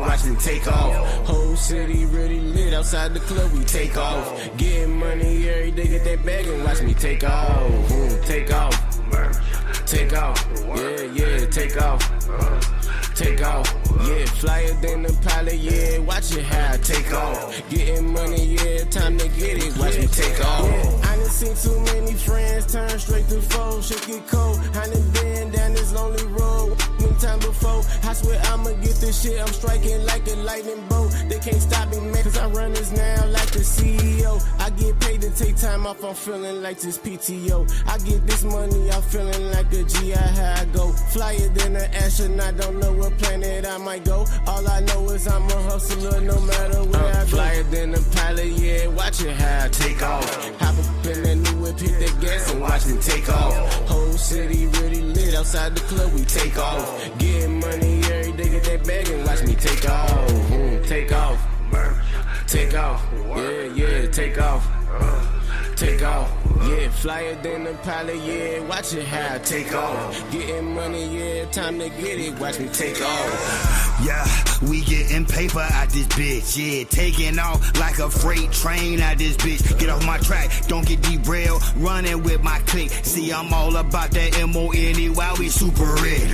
watch me take off. Whole city really lit, outside the club we take off. Getting money every day, get that bag and watch me take off. Take off, take off, yeah, take off. Take off, yeah, flyer than the pilot, yeah, watch it how I take off. Getting money, yeah, time to get it, watch me take off. Yeah, I done seen too many friends turn straight to foes, shit get cold. I done been down this lonely road many times before. I swear I'ma get this shit, I'm striking like a lightning bolt. They can't stop me, man, cause I run this now like the CEO. I get paid to take time off, I'm feeling like this PTO. I get this money, I'm feeling like a GI, how I go. Flyer than an astronaut, don't know what planet I might go. All I know is I'm a hustler no matter where I go. Flyer than a pilot, yeah, watch it how I take off. Hop up in that new whip, hit that gas and watch me take off. Whole city really lit, outside the club we take off. Getting money every day, get that bag and watch me take off. Take off, take off, yeah, take off. Take off, yeah, flyer than the pilot, yeah, watch it how I take off. Getting money, yeah, time to get it, watch me take off. Yeah, we getting paper out this bitch, yeah, taking off like a freight train out this bitch. Get off my track, don't get derailed, running with my clique. See, I'm all about that M-O-N-E while we super rich,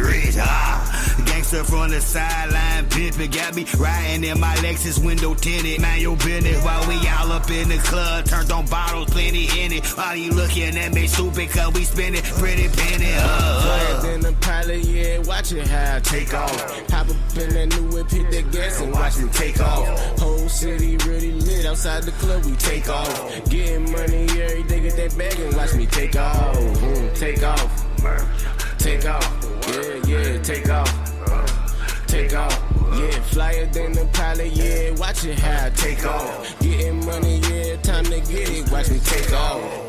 Gangster from the sideline, pimpin', got me riding in my Lexus window tinted. Mind your business while we all up in the club, turned on bottles, plenty in it. All you looking at me stupid cause we spending pretty penny. Flyer than the pilot, yeah, watch it how I take off. Hop up in that new whip, hit that gas and watch me take off. Whole city really lit, outside the club we take off. Getting money every day, get that bag and watch me take off. Take off, take off, yeah, take off. Take off, yeah, flyer than the pilot, yeah, watch it how I take off. Getting money, yeah, time to get it, watch me take off.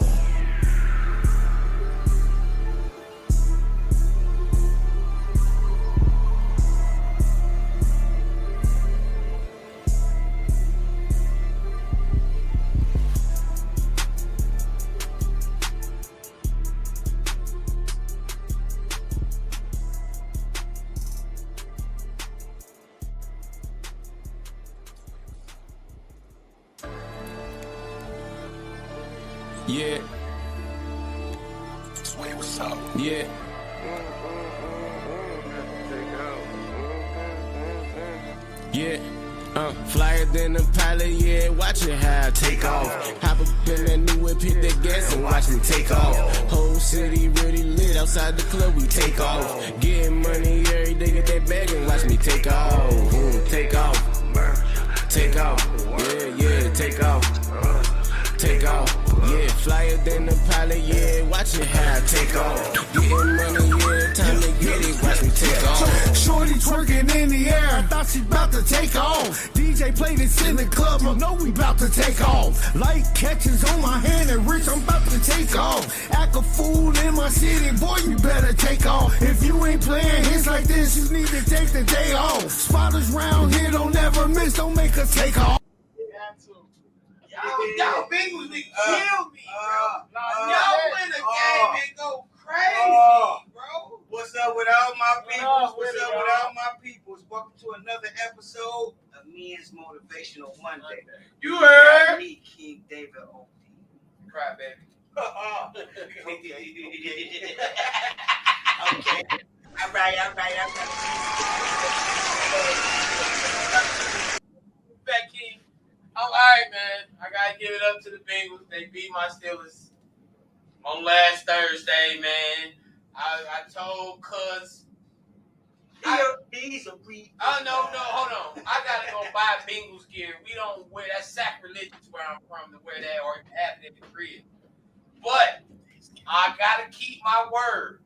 Yeah. Sway, what's up? Yeah. Yeah. Flyer than the pilot, yeah, watch it how I take off. Hop up in that new whip, hit that gas and watch me take off. Whole city really lit, outside the club we take off. Getting money every day, get that bag and watch me take off. Take off, take off, yeah, take off. Take off, yeah, flyer than the pilot, yeah, watch it how I take off. Getting money, yeah, time to get it, watch me take off. Shorty twerking in the air, I thought she about to take off. DJ play this in the club, you know we about to take off. Light catches on my hand and rich, I'm about to take off. Act a fool in my city, boy, you better take off. If you ain't playing hits like this, you need to take the day off. Spotters round here don't never miss, don't make us take off. Y'all Bengals niggas kill me, bro. Y'all win a game and go crazy, bro. What's up with all my peoples? What's up with all my peoples? Welcome to another episode of Men's Motivational Monday. You heard? Me, King David O.D. Cry, baby. Okay. All right. Back King. I'm all right, man. I gotta give it up to the Bengals. They beat my Steelers on last Thursday, man. I told Cuz. He's a brief. Oh no, hold on. I gotta go buy Bengals gear. We don't wear that, sacrilegious where I'm from to wear that or have it in the crib. But I gotta keep my word.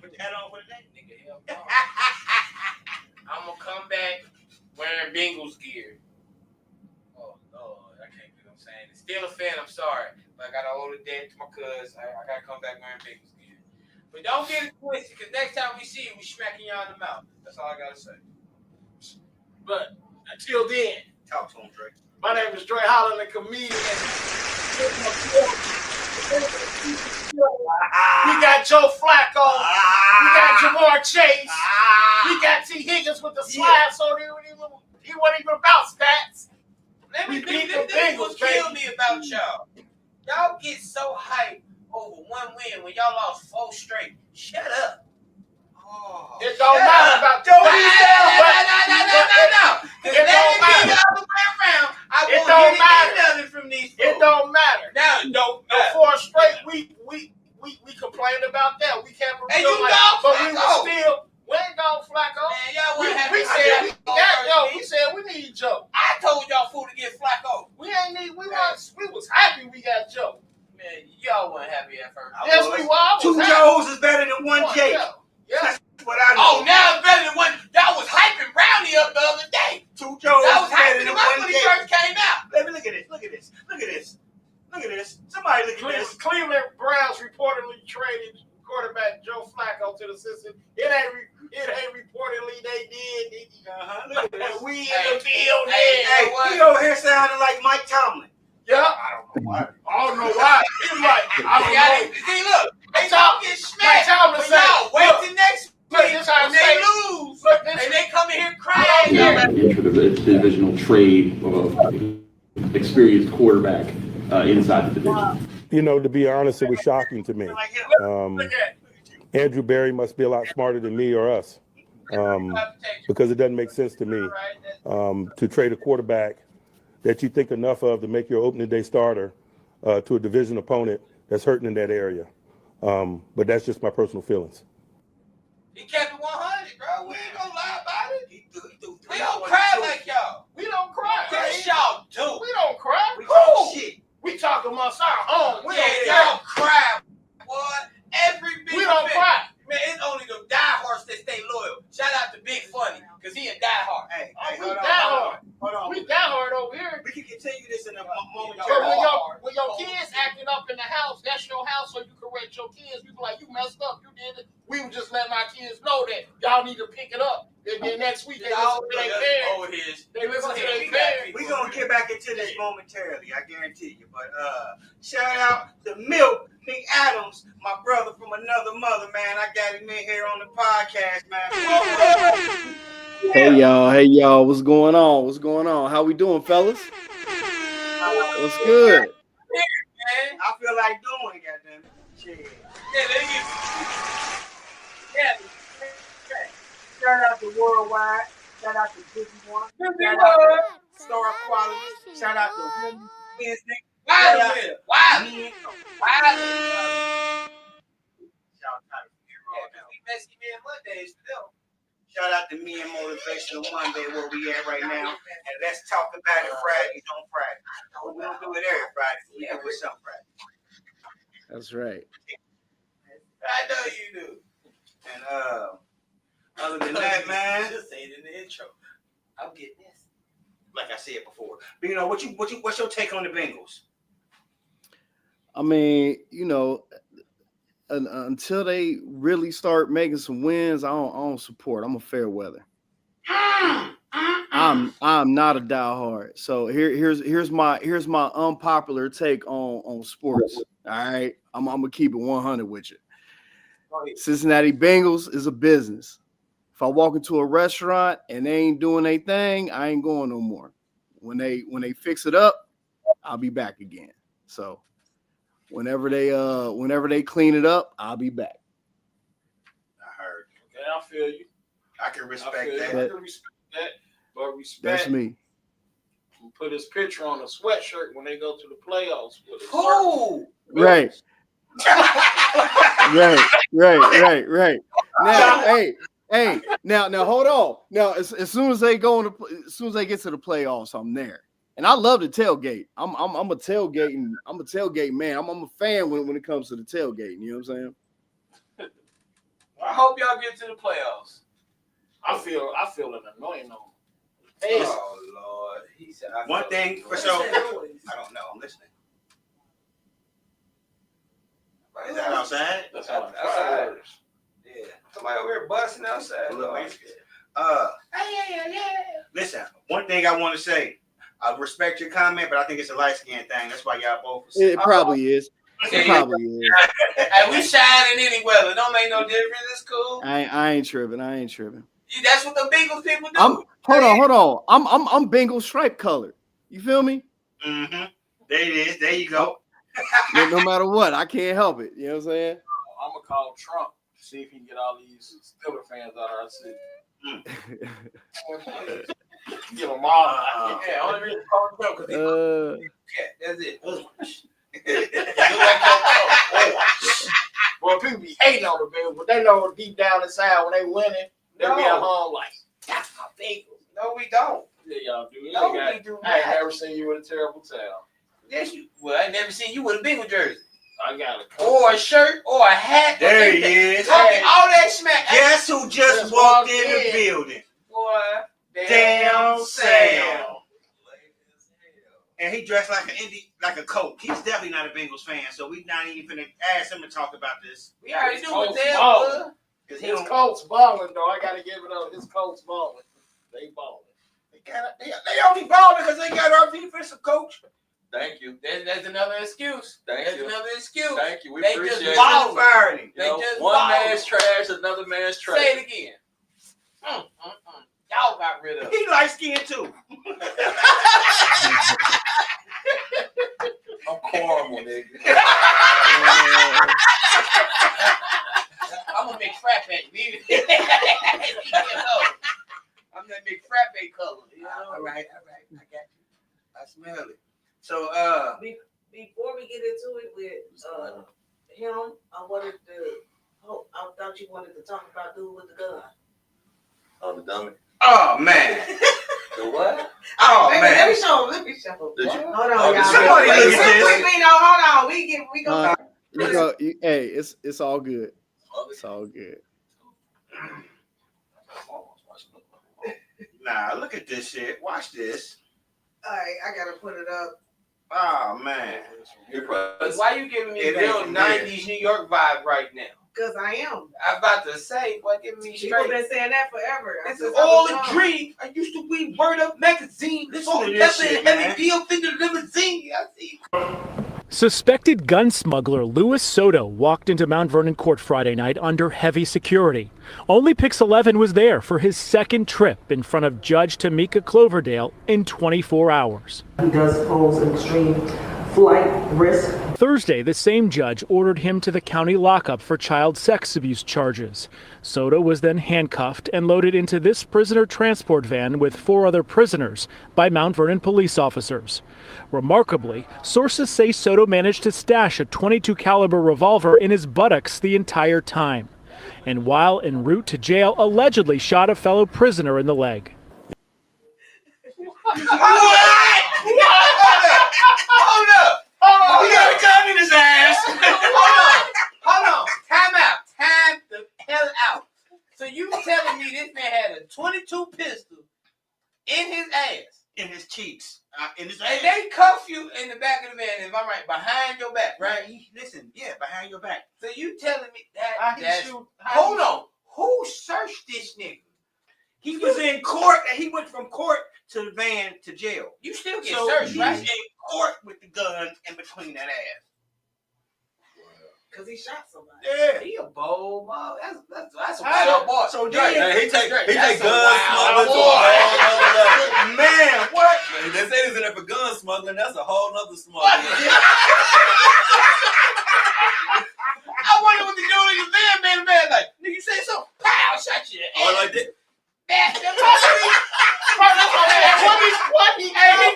Put your hat on for the day, nigga. Hell no. I'm gonna come back wearing Bengals gear. Oh Lord, I can't do what I'm saying. It's still a fan, I'm sorry. But I gotta owe the debt to my cuz. I gotta come back wearing Bengals gear. But don't get it twisted, because next time we see you, we smacking you on the mouth. That's all I gotta say. But until then, Talk to him, Drake. my name is Dre Holland, a comedian. We got Joe Flacco. We got Jamar Chase. We got Bengals with the slide, so he wasn't even about stats. Let me beat this the thing will Bengals, kill baby. me about y'all. Y'all get so hyped over one win when y'all lost 4 straight. Shut up. Oh. It don't matter about No. It don't matter. The other way around. I It won't don't hear matter. nothing from these fools. It don't matter. Now it don't The matter. 4 straight, we complained about that. We can't And feel you like, gone, but we Flacco. were still. We ain't gone, Flacco. Man, y'all wasn't happy. We said we need Joe. I told y'all fool to get Flacco. We was happy we got Joe. Man, y'all wasn't happy at first. Yes, we were. 2 Joes is better than 1 Jake. Yeah. That's what I know. Oh, now it's better than one. Y'all was hyping Brownie up the other day. 2 Joes Y'all is was better hyping than him up 1 when he Jake. first came out. Baby, look at this. Somebody look at this. Cleveland Browns reportedly traded quarterback Joe Flacco to the system. It ain't reportedly they did. Look at this. We in the field. Hey, he over here sounding like Mike Tomlin. Yeah. I don't know why. It's like, I don't know. See, look, they Talk- talking smack. Tomlin But said, y'all wait till next look, week this how I when they say- lose look, this- and they come in here crying. Divisional trade of an experienced quarterback inside the division. You know, to be honest, it was shocking to me. Like him. Look at Andrew Berry must be a lot smarter than me or us, because it doesn't make sense to me to trade a quarterback that you think enough of to make your opening day starter to a division opponent that's hurting in that area. But that's just my personal feelings. He kept it 100, bro. We ain't gonna lie about it. He threw We don't cry like y'all. We don't cry. Yes, y'all do. We don't cry. We Who? talk shit. We talk amongst our own. We Yeah, don't y'all cry. cry, boy. Every big We don't fan. cry. Man, it's only the diehards that stay loyal. Shout out to Big Funny, because he a diehard. Hey, We hold that on. hard. Hold on. We that hard over here. We can continue this in a moment. So when your kids acting up in the house, that's your house, so you correct your kids. We be like, you messed up, you did it. We would just letting our kids know that y'all need to pick it up. And then next week they listen to their parents. They listen to their parents. We're going to get back into this momentarily, I guarantee you. But shout out to Milt, McAdams, my brother from another mother, man. I got him in here on the podcast, man. Hey y'all, what's going on? How we doing, fellas? What's good? Man. I feel like doing it, goddamn. Shit. Shout out to Worldwide. Shout out to Busy One. Shout out to Star Quality. Shout out to Wednesday. Shout out to Why? Messy Man Mondays still. Shout out to me and Motivational Monday, where we at right now. And let's talk about it Fridays on Friday. We don't do it every Friday. We do it some Friday. That's right. I know you do. And other than that, man, Just say it in the intro. I'm getting this. like I said before, Bino, what's your take on the Bengals? I mean, you know, until they really start making some wins, I don't support. I'm a fair weather. I'm not a diehard. So here's my unpopular take on sports. All right, I'm gonna keep it 100 with you. Cincinnati Bengals is a business. If I walk into a restaurant and they ain't doing their thing, I ain't going no more. When they fix it up, I'll be back again. So whenever they clean it up, I'll be back. I heard. Okay, I feel you. I can respect I that. can respect that. But respect. That's me. Put his picture on a sweatshirt when they go to the playoffs. Who? Right. Right. Now, now hold on. Now, as soon as they get to the playoffs, I'm there. And I love the tailgate. I'm a tailgate man. I'm a fan when it comes to the tailgate. You know what I'm saying? I hope y'all get to the playoffs. I feel an annoying on. Oh Lord, he said. One thing for sure. I don't know. I'm listening. Is that outside? That's outside. Yeah. Somebody over here busting outside. Listen, one thing I want to say. I respect your comment, but I think it's a light skin thing. That's why y'all both. It probably is. It probably is. Hey, we shine in any weather. Don't make no difference. It's cool. I ain't tripping. Yeah, That's what the Bengals people do. Hold on. I'm Bengals stripe colored. You feel me? Mm-hmm. There it is. There you go. No matter what, I can't help it. You know what I'm saying? I'm gonna call Trump to see if he can get all these Steelers fans out of our city. Give them all. Yeah, only reason I call Trump because that's it. Well, people be hating on the Bills, but they know deep down inside when they winning, they'll be at home like, that's my Bengals. No, we don't. Yeah, y'all do. No, we do I ain't never seen you with a terrible towel. Yes, you. Well, I never seen you with a Bengal jersey. I got a or a shirt or a hat. There he is. Talking all that smack. Guess who just walked in the building? Boy, damn Sam. And he dressed like a coach. He's definitely not a Bengals fan, so we not even finna ask him to talk about this. We already knew what they were. His Colts balling, though. I gotta give it up. His Colts balling. They balling. They only balling because they got our defensive coach. Thank you. That's another excuse. Thank you. Another excuse. Thank you. We they appreciate just balling. Fired him. They just one balling. man's trash, another man's trash. Say it again. Y'all got rid of him. He light skinned too. I'm caramel, nigga. I'm gonna make frappe, nigga. I'm gonna make frappe color. You know? All right. I got you. I smell it. So, before we get into it with him, I thought you wanted to talk about dude with the gun. Oh, the dummy. Oh man. The what? Oh man. Let me show him. Did you? Hold on, y'all. Somebody look at this. Hold on. We go. Hey, it's all good. It's all good. Nah, look at this shit. Watch this. All right, I gotta put it up. Oh man. why you giving me real 90s New York vibe right now? Because I am. I'm about to say, what give me straight. People been saying that forever. This is all a dream. I used to read Word Up magazine. Listen to this shit, man. Heavy deal in the limousine. I see. Suspected gun smuggler Louis Soto walked into Mount Vernon court Friday night under heavy security. Only Pix 11 was there for his second trip in front of Judge Tamika Cloverdale in 24 hours. He does pose an extreme flight risk. Thursday, the same judge ordered him to the county lockup for child sex abuse charges. Soto was then handcuffed and loaded into this prisoner transport van with 4 other prisoners by Mount Vernon police officers. Remarkably, sources say Soto managed to stash a .22 caliber revolver in his buttocks the entire time, and while en route to jail, allegedly shot a fellow prisoner in the leg. Hold up. He got a gun in his ass. Hold on. Time out. Time the hell out. So you telling me this man had a .22 pistol in his ass? In his cheeks. In his ass. And they cuff you in the back of the van, if I'm right, behind your back, right? Listen, yeah, behind your back. So you telling me that? Hold on. Who searched this nigga? He was in court and he went from court to the van to jail. You still get So searched, he's right? in court with the gun in between that ass. Because he shot somebody. Yeah. He a bold boy. That's a How wild the- boy. so Drake, then- He take Drake, gun that's a smuggling to a wild whole nother level. Man, what? They say he's in there for gun smuggling. That's a whole nother smuggling. I wonder what they doing in your van, man. Like, nigga, you say something? Pow, shot you in the Oh, ass. like that. Hey, he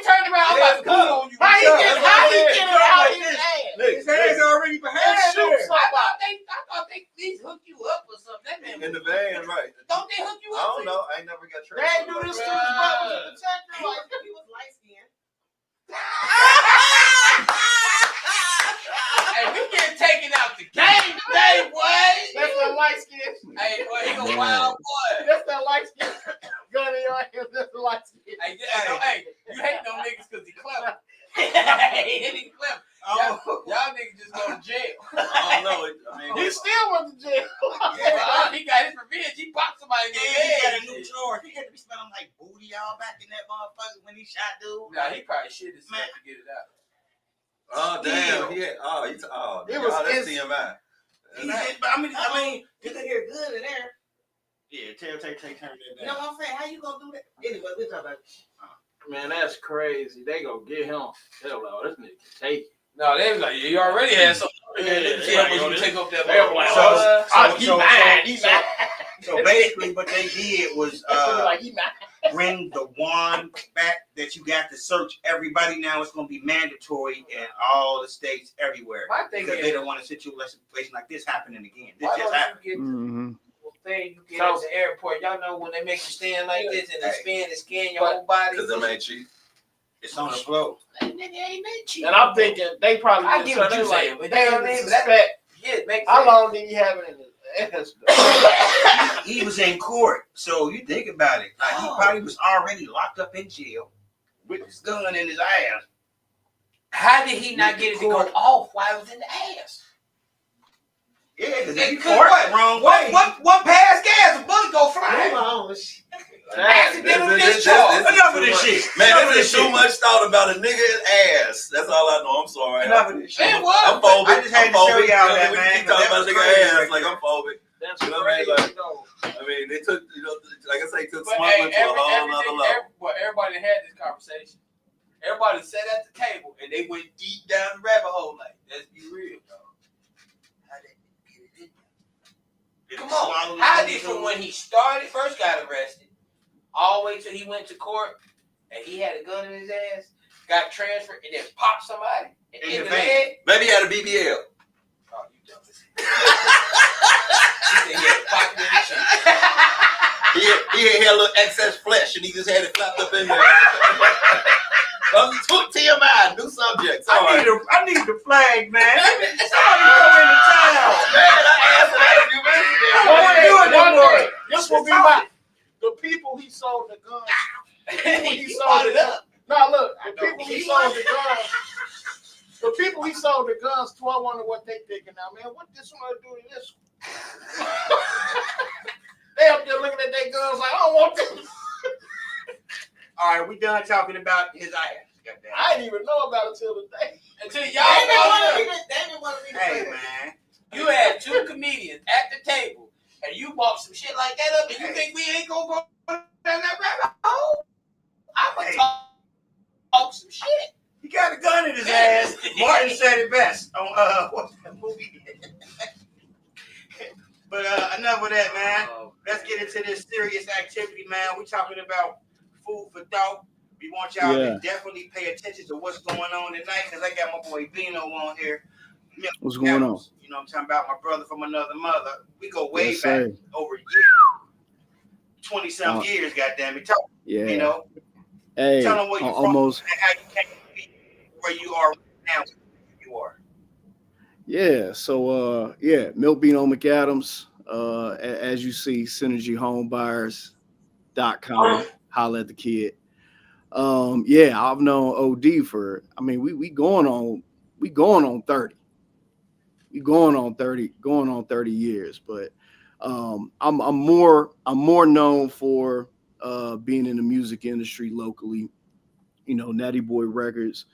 turned around. I'm about to put on you. How he get it out his ass? His hands already behind I there. thought they at least hook you up or something. That man In the van, right. Don't they hook you I up? don't know. I ain't never got tricked. They do this to his brothers and protectors. Like, He was light skinned. hey, we getting taken out the game today, boy. That's that light skin. Hey, boy, he a wild boy. That's that light skin. Gun in your hand. That's the light skin. Hey, you hate them niggas because he clever. He clever. Y'all niggas just go to jail. I don't know. I mean, He still went to jail. He got his revenge. He popped somebody in the He head. got a new charge. He had to be smelling like booty all back in that motherfucker when he shot dude. Nah, he probably shit himself to get it out. oh, damn. He had, It was that's his- TMI. I mean, You could hear good in there. Yeah, turn that You down. know what I'm saying? How you gonna do that? Anyway, we'll talk about it. Man, that's crazy. They gonna get him. Hell no, this nigga can take it. No, they was like, you already had something. Yeah, See how much you take up that they were like, So basically, what they did was bring the one back that you got to search everybody. Now it's going to be mandatory in all the states everywhere because they don't want a situation like this happening again. This just happened. Thing you get at the airport, y'all know when they make you stand like this and they scan your whole body. Because them ain't cheap. It's on the floor. That nigga ain't that cheap. And I'm thinking they probably I get what you saying, but they don't don't suspect. Yeah, how long did he have it in his ass? He was in court, so you think about it. Like, he probably was already locked up in jail with his gun in his ass. How did he not get it to go off while it was in the ass? Yeah, because he parked the wrong way. What pass gas? A bullet go flying. Accidental discharge. Enough of this shit. Man, there's too much thought about a nigga's ass. That's all I know. I'm sorry. Enough of this shit. I'm phobic. I just had to show y'all that, man. We keep talking about a nigga's ass like I'm phobic. That's you know what I mean? Like, I mean, they took, like I say, took smuggling to a whole nother level. Everybody had this conversation. Everybody sat at the table and they went deep down the rabbit hole. Like, let's be real, dog. How they get it in there? Come on. How did from when he first got arrested, all the way till he went to court and he had a gun in his ass, got transferred, and then popped somebody in the head? Maybe he had a BBL. Oh, you dumb as he had a little excess flesh and he just had it flapped up in there. TMI, new subject. Sorry. I need the flag, man. Somebody come into town. Man, I asked that a few minutes ago. One day, this will be the people he sold the guns. He sold it up. Now look, the people he sold the guns. The people he sold the guns to, I wonder what they thinking now, man. What this one to do to this one? They up there looking at their guns like, I don't want this. All right, we done talking about his ass. I didn't even know about it till today. Until y'all Hey, man. You had two comedians at the table, and you bought some shit like that up, and you think we ain't gonna go down that rabbit hole? I'm gonna talk some shit. He got a gun in his ass. Martin said it best on what's that movie? But enough of that, man. Let's get into this serious activity, man. We're talking about food for thought. We want y'all to definitely pay attention to what's going on tonight, because I got my boy Bino on here. What's going on? You know what I'm talking about? My brother from another mother. We go way back over a year. 20-some years, goddammit. Talk, you know. Hey, tell them where you're almost. From and how you came to be where you are now. You are. Yeah, so Milt, Bino, McAdams. As you see, synergyhomebuyers.com. Holla at the kid. I've known OD for, I mean, we going on 30. We going on 30 years, but I'm more known for being in the music industry locally. You know, Natty Boy Records.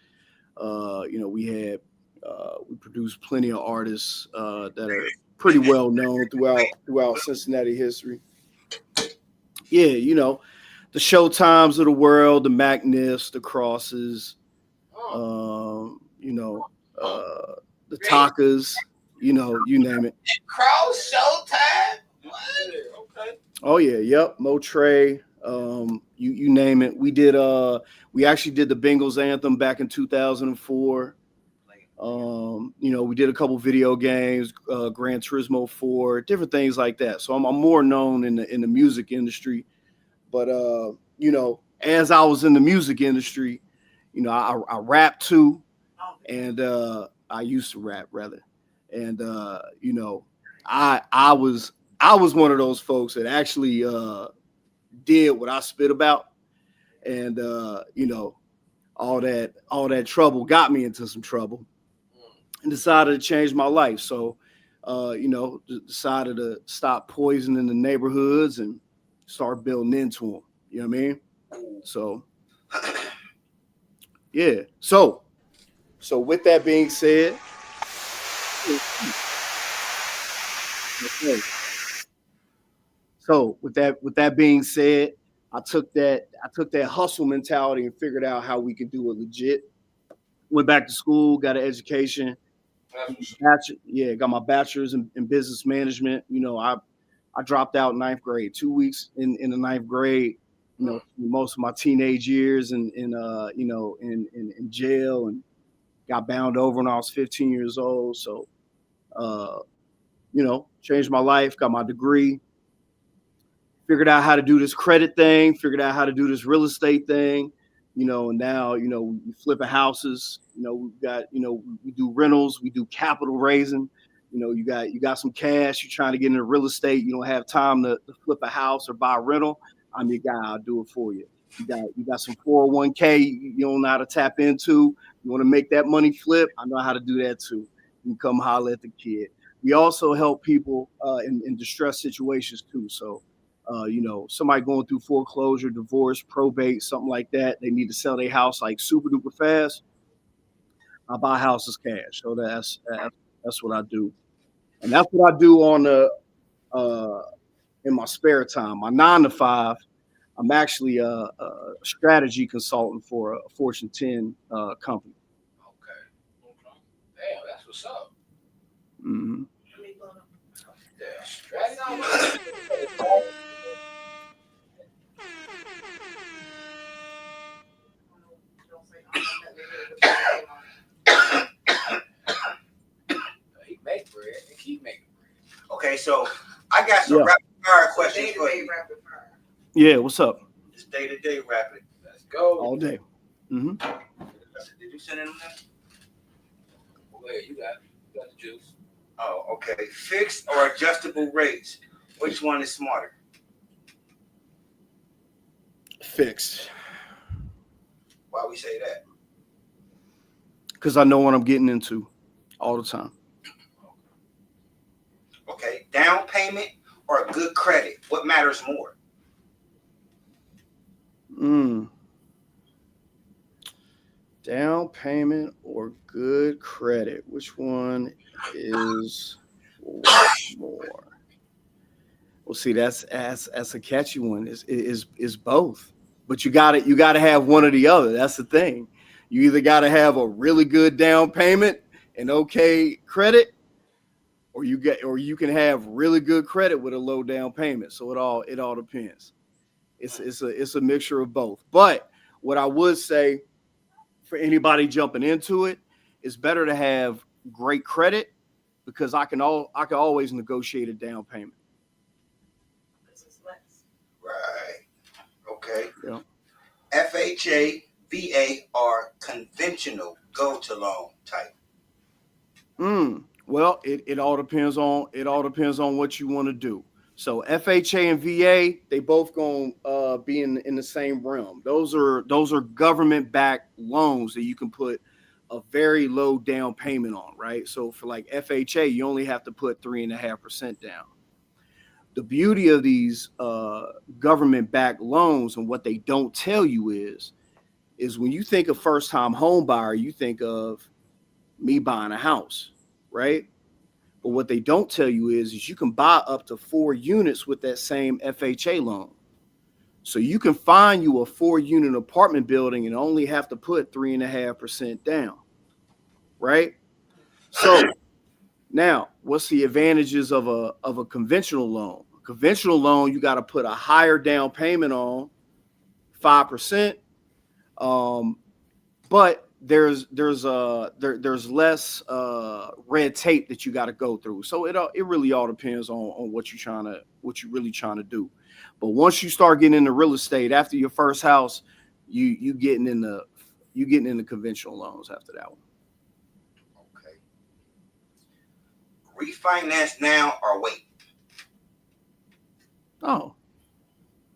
We produced plenty of artists that are pretty well known throughout Cincinnati history. Yeah, you know, the Showtimes of the world, the McNiffs, the Crosses, the Takas, you name it. Cross Showtime? What? Okay. Oh yeah, yep. Motre, you name it. We actually did the Bengals anthem back in 2004. We did a couple video games, Gran Turismo 4, different things like that. So I'm more known in the music industry. But as I was in the music industry, I rap too, and I used to rap rather, and I was one of those folks that actually did what I spit about, and all that trouble got me into some trouble, and decided to change my life. So decided to stop poisoning the neighborhoods and start building into them. You know what I mean? So, yeah. So with that being said, okay. So with that being said, I took that hustle mentality and figured out how we could do it legit. Went back to school, got an education. Got my bachelor's in business management. You know, I dropped out in 9th grade, 2 weeks in the 9th grade. You know, most of my teenage years in jail, and got bound over when I was 15 years old. So, changed my life, got my degree, figured out how to do this credit thing, figured out how to do this real estate thing, and now, we flipping houses, we do rentals, we do capital raising, you got some cash, you're trying to get into real estate, you don't have time to flip a house or buy a rental. I'm your guy, I'll do it for you. You got some 401k you don't know how to tap into. You want to make that money flip? I know how to do that too. You can come holler at the kid. We also help people in distress situations too. So, somebody going through foreclosure, divorce, probate, something like that. They need to sell their house like super duper fast. I buy houses cash. So that's what I do. And that's what I do on in my spare time. My 9 to 5, I'm actually a strategy consultant for a Fortune 10 company. Okay. Damn, that's what's up. Mm-hmm. He make bread and keep making bread. Okay, so I got some rapid fire questions for you. Yeah, what's up? It's day-to-day rapid. Let's go. All day. Mm-hmm. Did you send it in there? Go ahead, you got the juice. Oh, okay. Fixed or adjustable rates? Which one is smarter? Fixed. Why we say that? Because I know what I'm getting into all the time. Okay. Down payment or good credit? What matters more? Down payment or good credit? Which one is more? Well, see, that's a catchy one. Is both, but you gotta have one or the other. That's the thing. You either gotta have a really good down payment and okay credit, or you can have really good credit with a low down payment. So it all depends. It's a mixture of both. But what I would say for anybody jumping into it, it's better to have great credit because I can always negotiate a down payment. Right. Okay. Yeah. FHA, VA, or conventional go-to-loan type? Well, it all depends on what you want to do. So FHA and VA, they both gonna be in the same realm. Those are government-backed loans that you can put a very low down payment on, right? So for like FHA, you only have to put 3.5% down. The beauty of these government-backed loans and what they don't tell you is when you think of first-time home buyer, you think of me buying a house, right? But what they don't tell you is you can buy up to 4 units with that same FHA loan. So you can find you a 4-unit apartment building and only have to put 3.5% down, right? So now, what's the advantages of a conventional loan? A conventional loan, you got to put a higher down payment on, 5%, but there's less red tape that you got to go through. So it really all depends on what you're really trying to do. But once you start getting into real estate after your first house, you getting into conventional loans after that one. Okay. Refinance now or wait? Oh,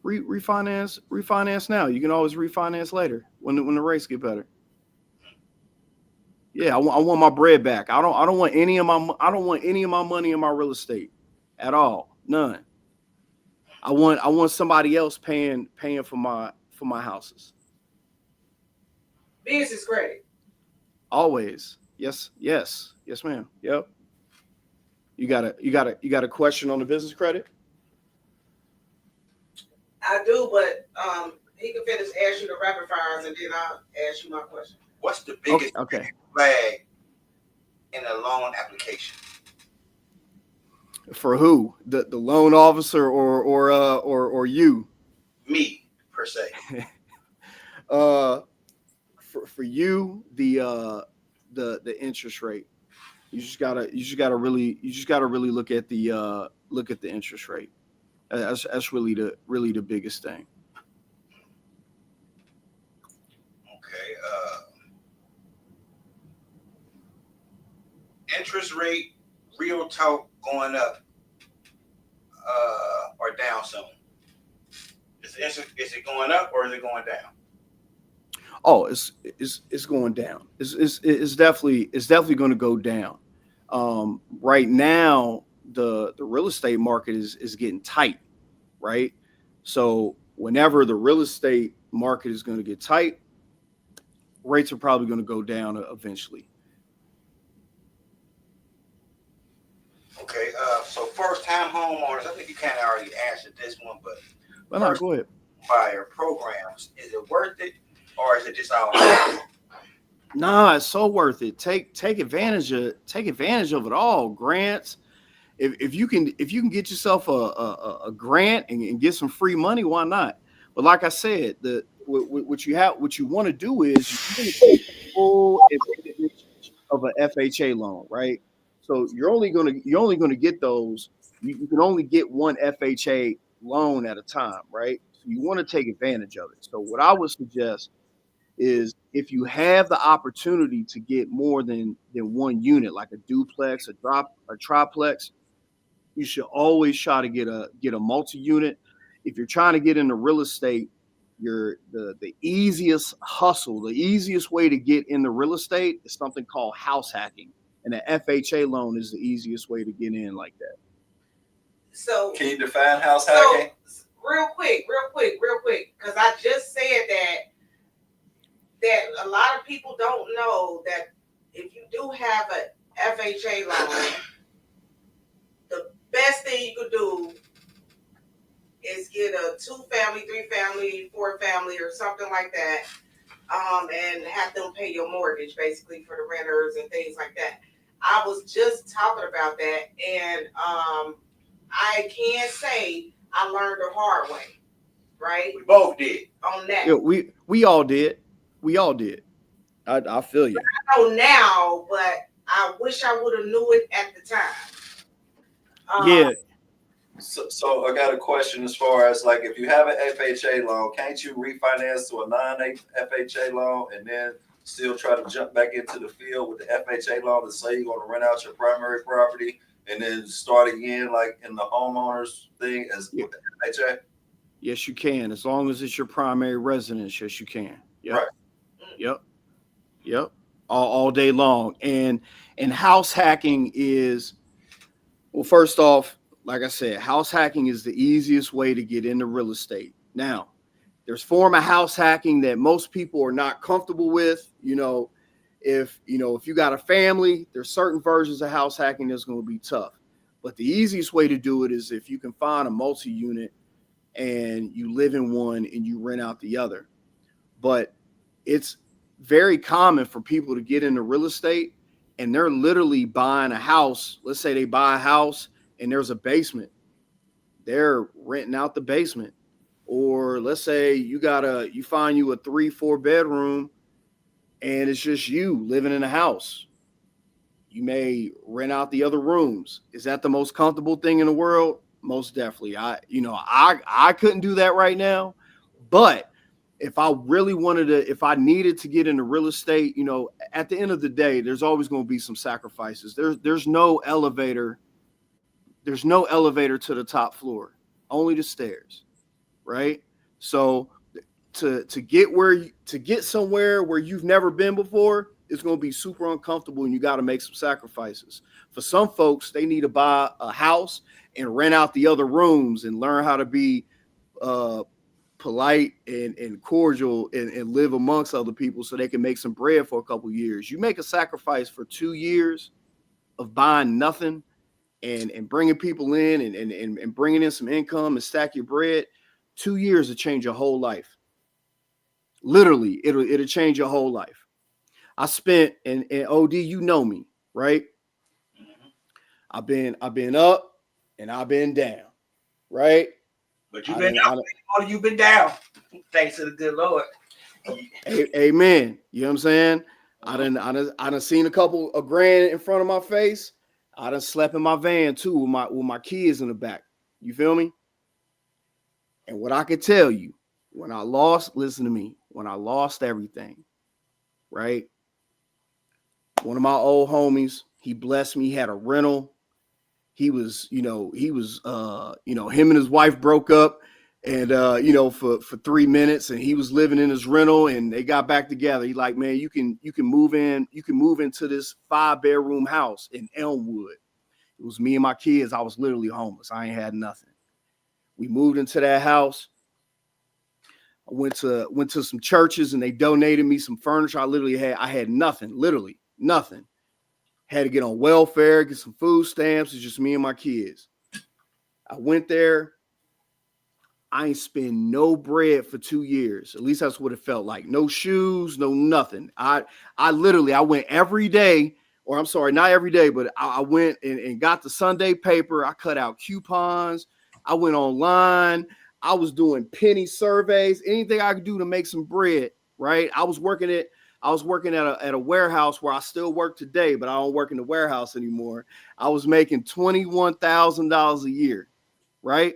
refinance now. You can always refinance later when the rates get better. Yeah, I want my bread back. I don't want any of my money in my real estate at all. None. I want somebody else paying for my houses. Business credit. Always. Yes, ma'am. Yep. You got a question on the business credit? I do, but he can finish ask you the rapid fires and then I'll ask you my question. What's the biggest flag in a loan application? For who? The loan officer or you? Me, per se. For you, the interest rate. You just gotta really look at the interest rate. That's really the biggest thing. Okay. Interest rate, real talk, going up or down soon? Is it going up or is it going down? Oh, it's going down. It's definitely going to go down. Right now, the real estate market is getting tight, right? So whenever the real estate market is going to get tight, rates are probably going to go down eventually. Okay, so first-time homeowners, I think you kind of already answered this one, but no, go ahead. Buyer programs, is it worth it or is it just all? Nah, it's so worth it. Take advantage of it all. Grants. If you can get yourself a grant and get some free money, why not? But like I said, what you want to do is you're going to take full advantage of an FHA loan, right? So you're only going to get those. You can only get one FHA loan at a time, right? So you want to take advantage of it. So what I would suggest is if you have the opportunity to get more than one unit, like a duplex, a triplex, you should always try to get a multi-unit. If you're trying to get into real estate, the easiest hustle, the easiest way to get into real estate is something called house hacking. And an FHA loan is the easiest way to get in like that. So can you define house hacking? Real quick, because I just said that a lot of people don't know that if you do have a FHA loan, the best thing you could do is get a 2-family, 3-family, 4-family, or something like that, and have them pay your mortgage basically for the renters and things like that. I was just talking about that, and I can say I learned the hard way, right? We both did. On that. Yeah, we all did. We all did. I feel you. I know now, but I wish I would have knew it at the time. Yeah. So I got a question as far as like if you have an FHA loan, can't you refinance to a non-FHA loan and then still try to jump back into the field with the FHA loan and say you're going to rent out your primary property and then start again like in the homeowners thing as with the FHA? Yes, you can. As long as it's your primary residence, yes, you can. Yep. Right. Yep. All day long. And house hacking is, well, first off, like I said, house hacking is the easiest way to get into real estate. Now, there's form of house hacking that most people are not comfortable with. If you got a family, there's certain versions of house hacking that's going to be tough. But the easiest way to do it is if you can find a multi-unit and you live in one and you rent out the other. But it's very common for people to get into real estate and they're literally buying a house. Let's say they buy a house and there's a basement. They're renting out the basement. Or let's say you find you a 3-4 bedroom and it's just you living in a house. You may rent out the other rooms. Is that the most comfortable thing in the world? Most definitely. I couldn't do that right now, but if I really if I needed to get into real estate, at the end of the day, there's always going to be some sacrifices. There's no elevator. There's no elevator to the top floor, only the stairs, right? So to get somewhere where you've never been before, it's going to be super uncomfortable and you got to make some sacrifices. For some folks, they need to buy a house and rent out the other rooms and learn how to be polite and cordial and live amongst other people so they can make some bread for a couple years. You make a sacrifice for 2 years of buying nothing and bringing people in and bringing in some income and stack your bread. 2 years to change your whole life. Literally, it'll change your whole life. I spent, and OD, you know me, right? I've been up and I've been down, right? But you've been up more than you've been down. Thanks to the good Lord. Amen. You know what I'm saying? I done seen a couple of grand in front of my face. I done slept in my van too with my kids in the back. You feel me? And what I could tell you, when I lost, listen to me, when I lost everything, right? One of my old homies, he blessed me, he had a rental. He was, him and his wife broke up and, for 3 minutes, and he was living in his rental and they got back together. He like, man, you can move into this 5-bedroom house in Elmwood. It was me and my kids. I was literally homeless. I ain't had nothing. We moved into that house. I went to some churches and they donated me some furniture. I had nothing, literally nothing. Had to get on welfare, get some food stamps. It's just me and my kids. I went there. I ain't spent no bread for 2 years. At least that's what it felt like. No shoes, no nothing. I went every day, or I'm sorry, not every day, but I went and got the Sunday paper. I cut out coupons. I went online. I was doing penny surveys, anything I could do to make some bread, right? I was working at a warehouse where I still work today, but I don't work in the warehouse anymore. I was making $21,000 a year, right?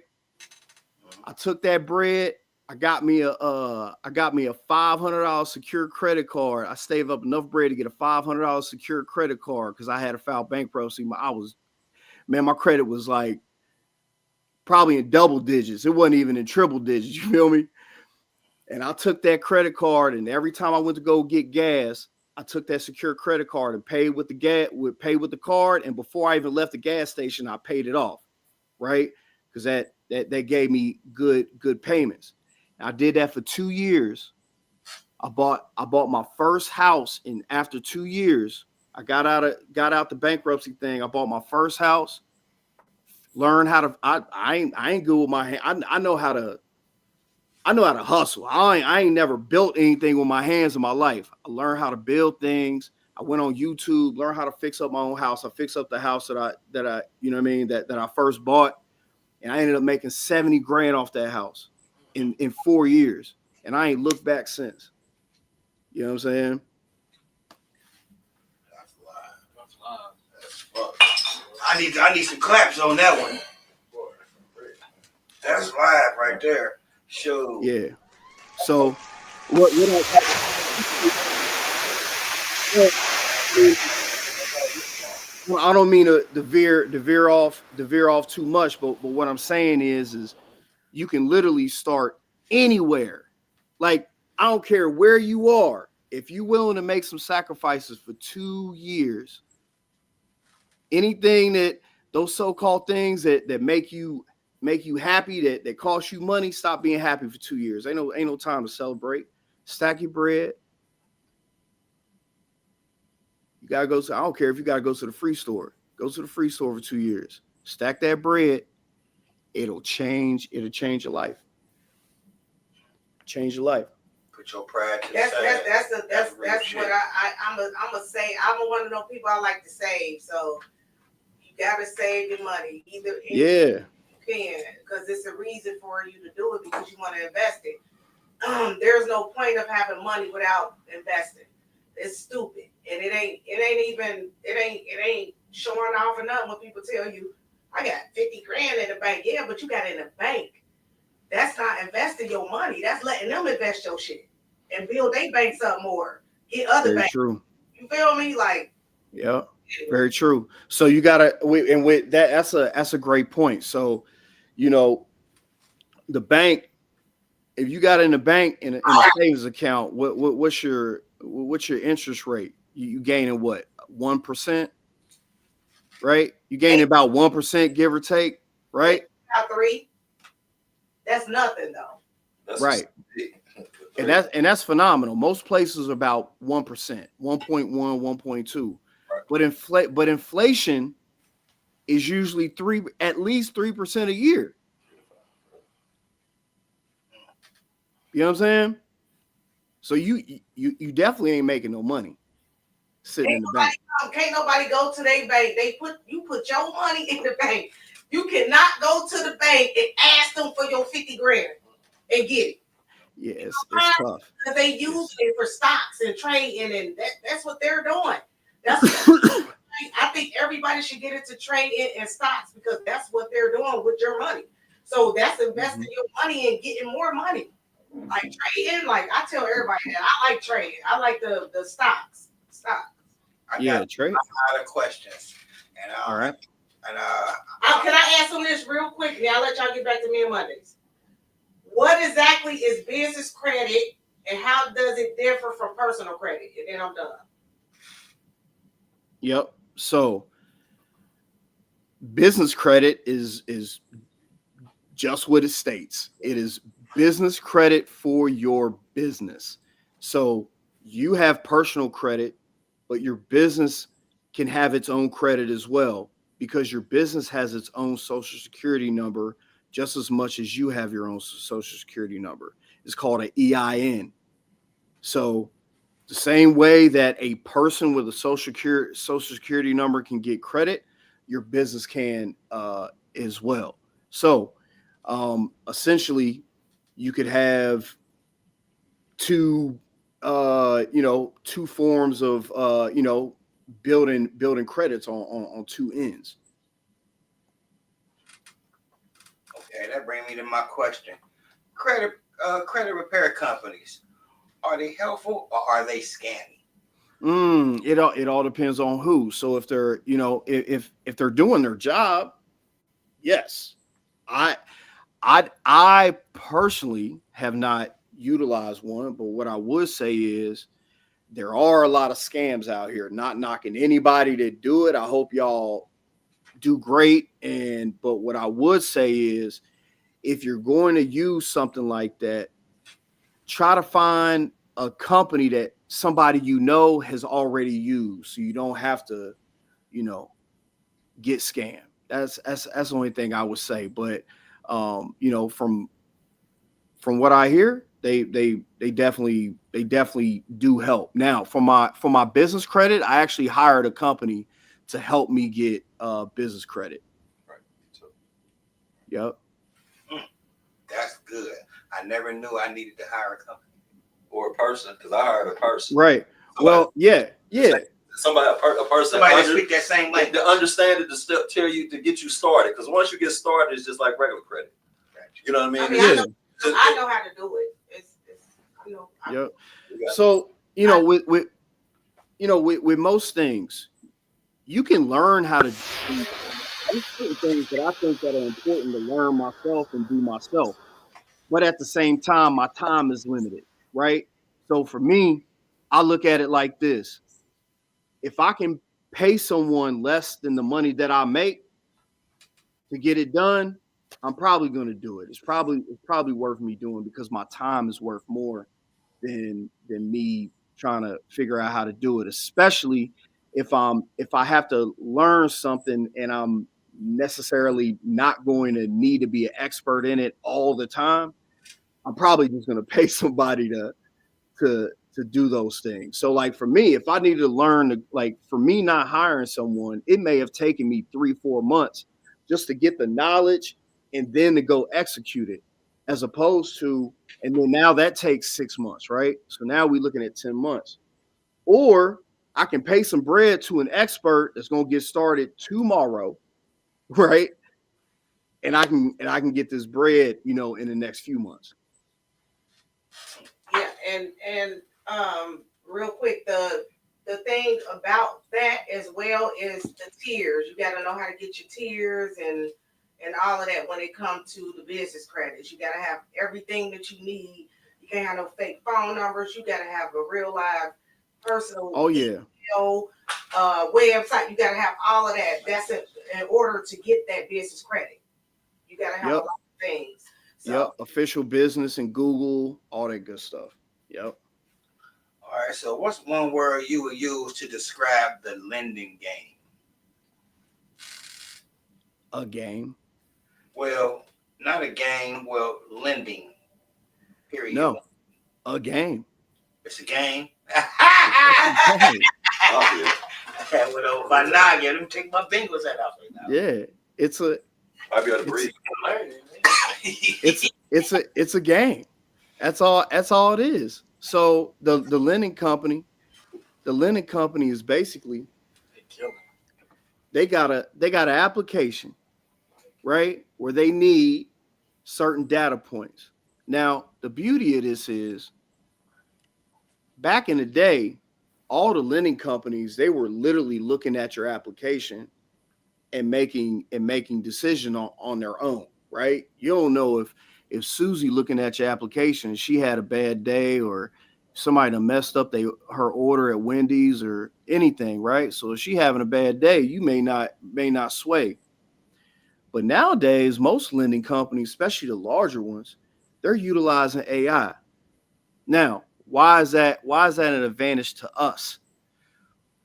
I took that bread. I got me a $500 secure credit card. I saved up enough bread to get a $500 secure credit card because I had to file bankruptcy. My credit was like probably in double digits. It wasn't even in triple digits. You feel me? And I took that credit card, and every time I went to go get gas, I took that secure credit card and paid with the card. And before I even left the gas station, I paid it off, right? Because that gave me good payments. And I did that for 2 years. I bought my first house, and after 2 years, I got out the bankruptcy thing. I bought my first house. Learn how to. I ain't good with my hand. I know how to hustle. I ain't never built anything with my hands in my life. I learned how to build things. I went on YouTube, learned how to fix up my own house. I fixed up the house that I first bought, and I ended up making 70 grand off that house in 4 years, and I ain't looked back since. You know what I'm saying? That's live. I need some claps on that one. That's live right there. Show. Yeah. So what I don't mean to veer off too much, but what I'm saying is you can literally start anywhere. Like, I don't care where you are. If you're willing to make some sacrifices for 2 years, anything that those so-called things that make you happy, that cost you money, stop being happy for 2 years. Ain't no time to celebrate. Stack your bread. You gotta go to, I don't care if you gotta go to the free store. Go to the free store for 2 years. Stack that bread. It'll change your life. Change your life. Put your pride to the That's side. what I'm gonna say. I'm one of those people I like to save. So you gotta save your money. You can, because it's a reason for you to do it, because you want to invest it. There's no point of having money without investing. It's stupid, and it ain't showing off or nothing when people tell you, I got 50 grand in the bank. Yeah, but you got it in the bank. That's not investing your money. That's letting them invest your shit and build their banks up more. Get other banks. True. You feel me? Like, yeah, very true. So you gotta, and with that, that's a great point. So, the bank, if you got it in the bank in a savings account, what's your interest rate? You gaining what, 1%? Right? You gaining about 1%, give or take, right? About 3. That's nothing though. That's right. And that's phenomenal. Most places are about 1%, 1.1, 1.2. Right. But inflation is usually at least 3% a year. You know what I'm saying? So you definitely ain't making no money sitting in the bank. Can't nobody go to their bank. You put your money in the bank. You cannot go to the bank and ask them for your 50 grand and get it. Yeah, it's tough. Because they use it for stocks and trading, and that's what they're doing. I think everybody should get into trading and stocks because that's what they're doing with your money. So that's investing your money and getting more money. Like trading, like I tell everybody that I like trading. I like the stocks. Trade. I got a questions. And all right. And can I ask them this real quick? Now I'll let y'all get back to me on Mondays. What exactly is business credit, and how does it differ from personal credit? And then I'm done. Yep. So business credit is just what it states. It is business credit for your business. So you have personal credit, but your business can have its own credit as well because your business has its own social security number just as much as you have your own social security number. It's called an EIN. So the same way that a person with a social security number can get credit, your business can as well. So essentially, you could have two forms of building credits on two ends. Okay, that brings me to my question. Credit repair companies, are they helpful or are they scammy? It all depends on who. So if they're if they're doing their job, yes. I personally have not utilized one, but what I would say is there are a lot of scams out here. Not knocking anybody that do it. I hope y'all do great. But what I would say is if you're going to use something like that, try to find a company that somebody has already used, so you don't have to, get scammed. That's the only thing I would say. But from what I hear, they definitely do help. Now, for my business credit, I actually hired a company to help me get business credit. Right. So. Yep. That's good. I never knew I needed to hire a company or a person because I hired a person. Right. Well, yeah. A person that speak that same language. To understand it, to tell you to get you started. Because once you get started, it's just like regular credit. You know what I mean? I know how to do it. Yep. So with most things, you can learn how to do certain things that I think that are important to learn myself and do myself. But at the same time, my time is limited, right? So for me, I look at it like this. If I can pay someone less than the money that I make to get it done, I'm probably going to do it. It's probably worth me doing because my time is worth more than me trying to figure out how to do it, especially if I have to learn something and I'm necessarily not going to need to be an expert in it all the time. I'm probably just going to pay somebody to do those things. So like for me, if I needed to learn, for me not hiring someone, it may have taken me 3-4 months just to get the knowledge and then to go execute it, as opposed to, and then now that takes 6 months, right? So now we're looking at 10 months. Or I can pay some bread to an expert that's going to get started tomorrow, right? And I can get this bread, in the next few months. Yeah, and real quick, the thing about that as well is the tiers. You got to know how to get your tiers and all of that when it comes to the business credits. You got to have everything that you need. You can't have no fake phone numbers. You got to have a real live personal email, website. You got to have all of that. That's it in order to get that business credit. You got to have a lot of things. So, official business and Google, all that good stuff. Yep. All right, so what's one word you would use to describe the lending game? A game. Well, not a game. Well, lending. Period. No, a game. It's a game. Hey, That went over my noggin. Let me take my Bengals hat off right now. yeah, it's a Might be able to breathe. it's a game. That's all it is. So the lending company is basically they got an application, right, where they need certain data points. Now, the beauty of this is back in the day, all the lending companies, they were literally looking at your application and making decision on their own, right? You don't know if Susie looking at your application, she had a bad day or somebody done messed up her order at Wendy's or anything, right? So if she having a bad day, you may not sway. But nowadays, most lending companies, especially the larger ones, they're utilizing AI. Now, why is that an advantage to us?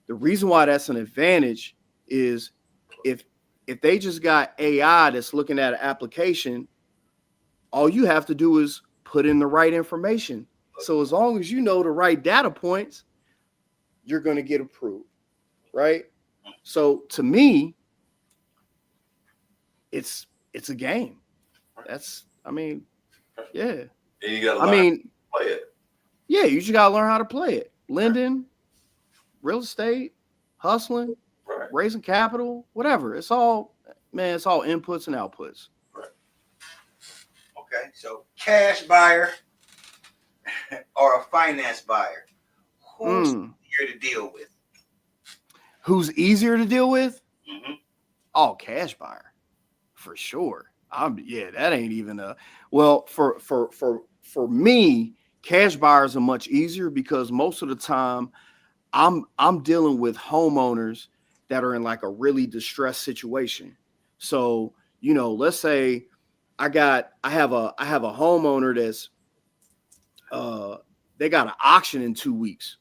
The reason why that's an advantage is if they just got AI that's looking at an application, all you have to do is put in the right information. So as long as you know the right data points, you're going to get approved, right? So to me, it's a game. Yeah. And you gotta learn to play it. Yeah, you just gotta learn how to play it. Lending, real estate, hustling, Right. raising capital, whatever. It's all inputs and outputs. Okay, so cash buyer or a finance buyer, who's easier to deal with? Who's easier to deal with? Mm-hmm. Oh, cash buyer, for sure. That ain't even for me, cash buyers are much easier because most of the time I'm dealing with homeowners that are in like a really distressed situation. So, let's say I have a homeowner that's they got an auction in 2 weeks.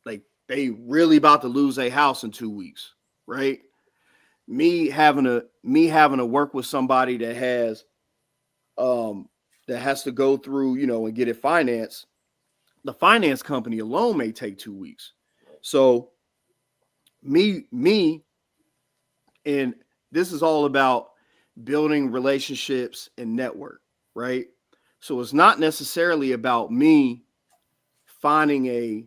Like they really about to lose a house in 2 weeks, right? Me having to work with somebody that has to go through, and get it financed. The finance company alone may take 2 weeks. So me, and this is all about building relationships and network, right? So it's not necessarily about me finding a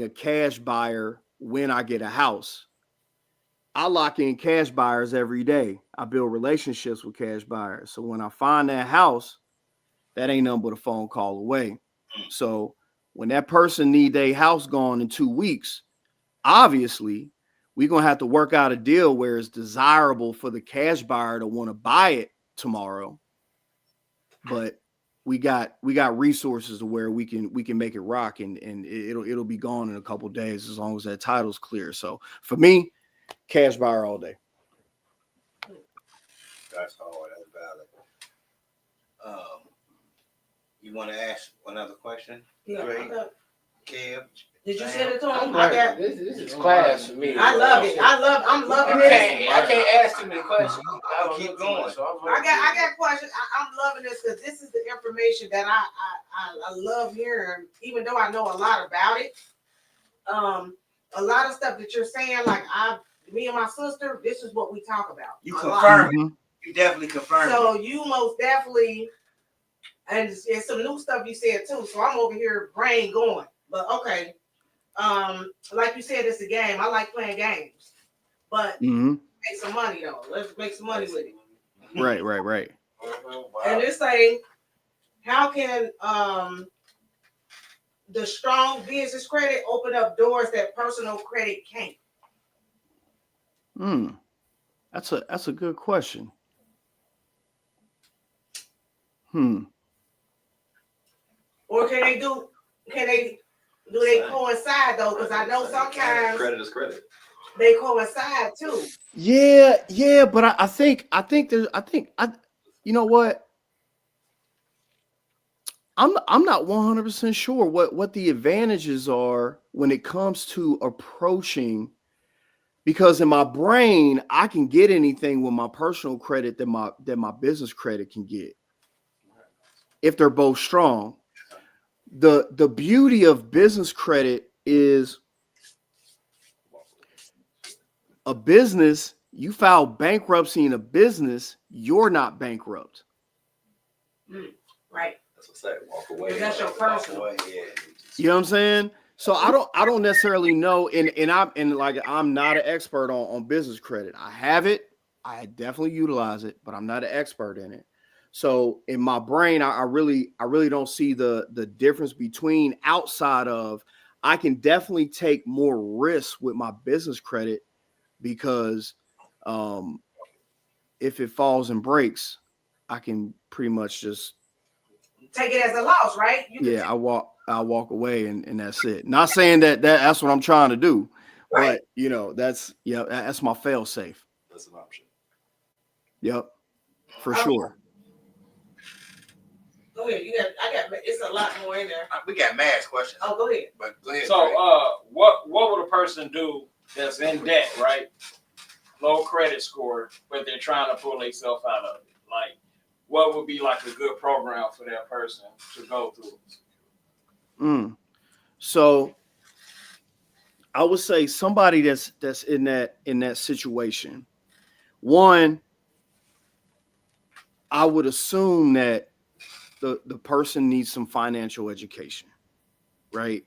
cash buyer when I get a house. I lock in cash buyers every day. I build relationships with cash buyers. So when I find that house, that ain't nothing but a phone call away. So when that person need their house gone in 2 weeks, obviously we're going to have to work out a deal where it's desirable for the cash buyer to want to buy it tomorrow. But we got resources to where we can make it rock and it'll be gone in a couple of days as long as that title's clear. So for me, cash buyer all day. That's hard. That's valid. You want to ask another question? Yeah. Kev? Did you send it to him? This is class for me. I love it. I'm loving this. I can't ask too many questions. I'll keep going. I got questions. I'm loving this because this is the information that I love hearing, even though I know a lot about it. A lot of stuff that you're saying, like me and my sister, this is what we talk about. You confirm it. You definitely confirm it. So you most definitely, and it's some new stuff you said too. So I'm over here brain going. But okay. Like you said, it's a game. I like playing games. But make some money though. Let's make some money with it. Right. And it's saying, how can the strong business credit open up doors that personal credit can't? That's a good question. Or do they coincide though? Because I know sometimes Credit is credit. they coincide too. Yeah, but I think you know what? I'm not 100% sure what the advantages are when it comes to approaching, because in my brain I can get anything with my personal credit that my business credit can get. if they're both strong. The beauty of business credit is a business, you file bankruptcy in a business, you're not bankrupt. Right. That's what I say. Walk away. That's your personal. You know what I'm saying? So I don't necessarily know, and I'm not an expert on business credit. I have it, I definitely utilize it, but I'm not an expert in it. So in my brain, I really don't see the difference between outside of I can definitely take more risks with my business credit because if it falls and breaks, I can pretty much just take it as a loss, right? I'll walk away and that's it. Not saying that's what I'm trying to do, right. But that's my fail safe. That's an option. Yep, for sure. Go ahead. It's a lot more in there. We got mass questions. Oh, go ahead. But go ahead. So, what would a person do that's in debt, right? Low credit score, but they're trying to pull themselves out of it? Like, what would be like a good program for that person to go through? So, I would say somebody that's in that situation. One, I would assume that the person needs some financial education, right?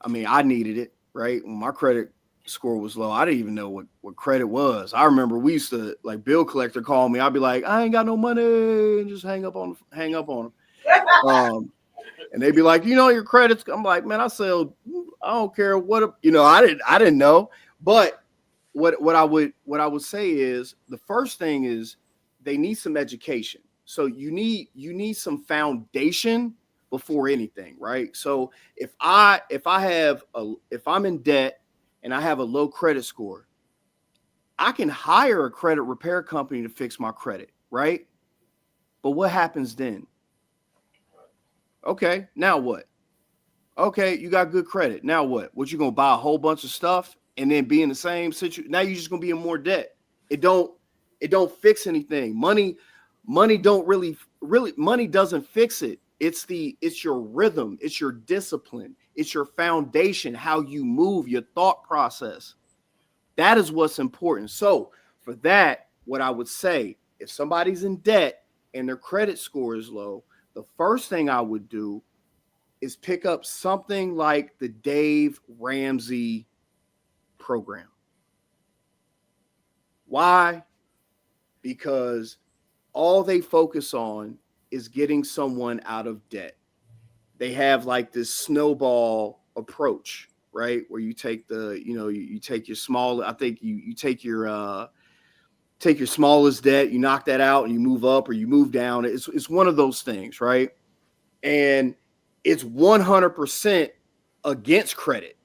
I mean, I needed it, right? When my credit score was low, I didn't even know what credit was. I remember we used to, like, bill collector call me. I'd be like, I ain't got no money, and just hang up on them. And they'd be like, your credits. I'm like, man, I don't care what, I didn't know. But what I would say is the first thing is they need some education. So you need some foundation before anything, right? So if I'm in debt and I have a low credit score, I can hire a credit repair company to fix my credit, right? But what happens then? Okay, now what? Okay, you got good credit. Now what? What, you gonna buy a whole bunch of stuff and then be in the same situation? Now you're just gonna be in more debt. It don't fix anything. Money don't really money doesn't fix it. It's your rhythm, it's your discipline, it's your foundation, how you move, your thought process. That is what's important. So for that, what I would say, if somebody's in debt and their credit score is low, the first thing I would do is pick up something like the Dave Ramsey program. Why? Because all they focus on is getting someone out of debt. They have like this snowball approach, right? Where you take you take your small, I think you take your smallest debt, you knock that out and you move up or you move down. It's one of those things, right? And it's 100% against credit,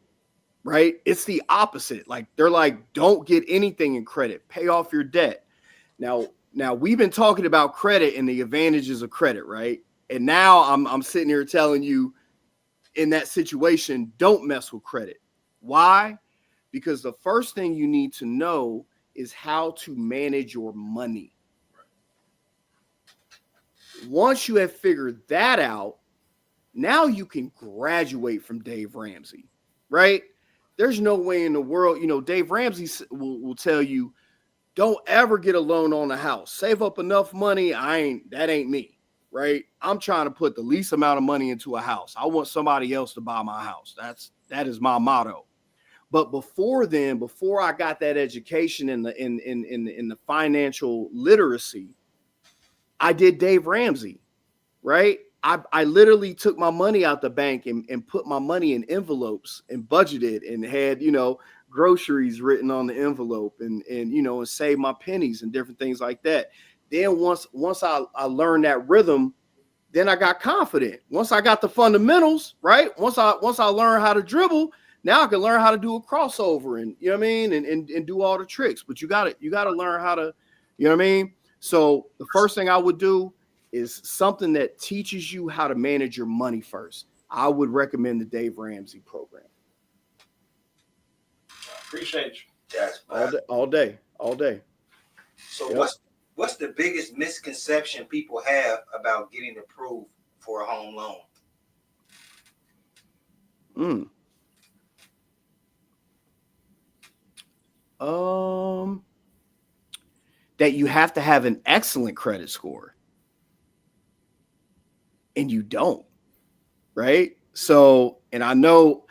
right? It's the opposite. Like, they're like, don't get anything in credit, pay off your debt. Now we've been talking about credit and the advantages of credit, right? And now I'm sitting here telling you, in that situation, don't mess with credit. Why? Because the first thing you need to know is how to manage your money. Once you have figured that out, now you can graduate from Dave Ramsey, right? There's no way in the world, Dave Ramsey will tell you, don't ever get a loan on a house. Save up enough money. That ain't me, right? I'm trying to put the least amount of money into a house. I want somebody else to buy my house. That is my motto. But before I got that education in the financial literacy, I did Dave Ramsey, right? I literally took my money out the bank and put my money in envelopes and budgeted and had, groceries written on the envelope and save my pennies and different things like that. Then once I learned that rhythm, then I got confident. Once I got the fundamentals, right? Once I learned how to dribble, now I can learn how to do a crossover and and do all the tricks. But you gotta learn how to, So the first thing I would do is something that teaches you how to manage your money first. I would recommend the Dave Ramsey program. Appreciate you. That's all day. So what's the biggest misconception people have about getting approved for a home loan? That you have to have an excellent credit score. And you don't, right? So, and I know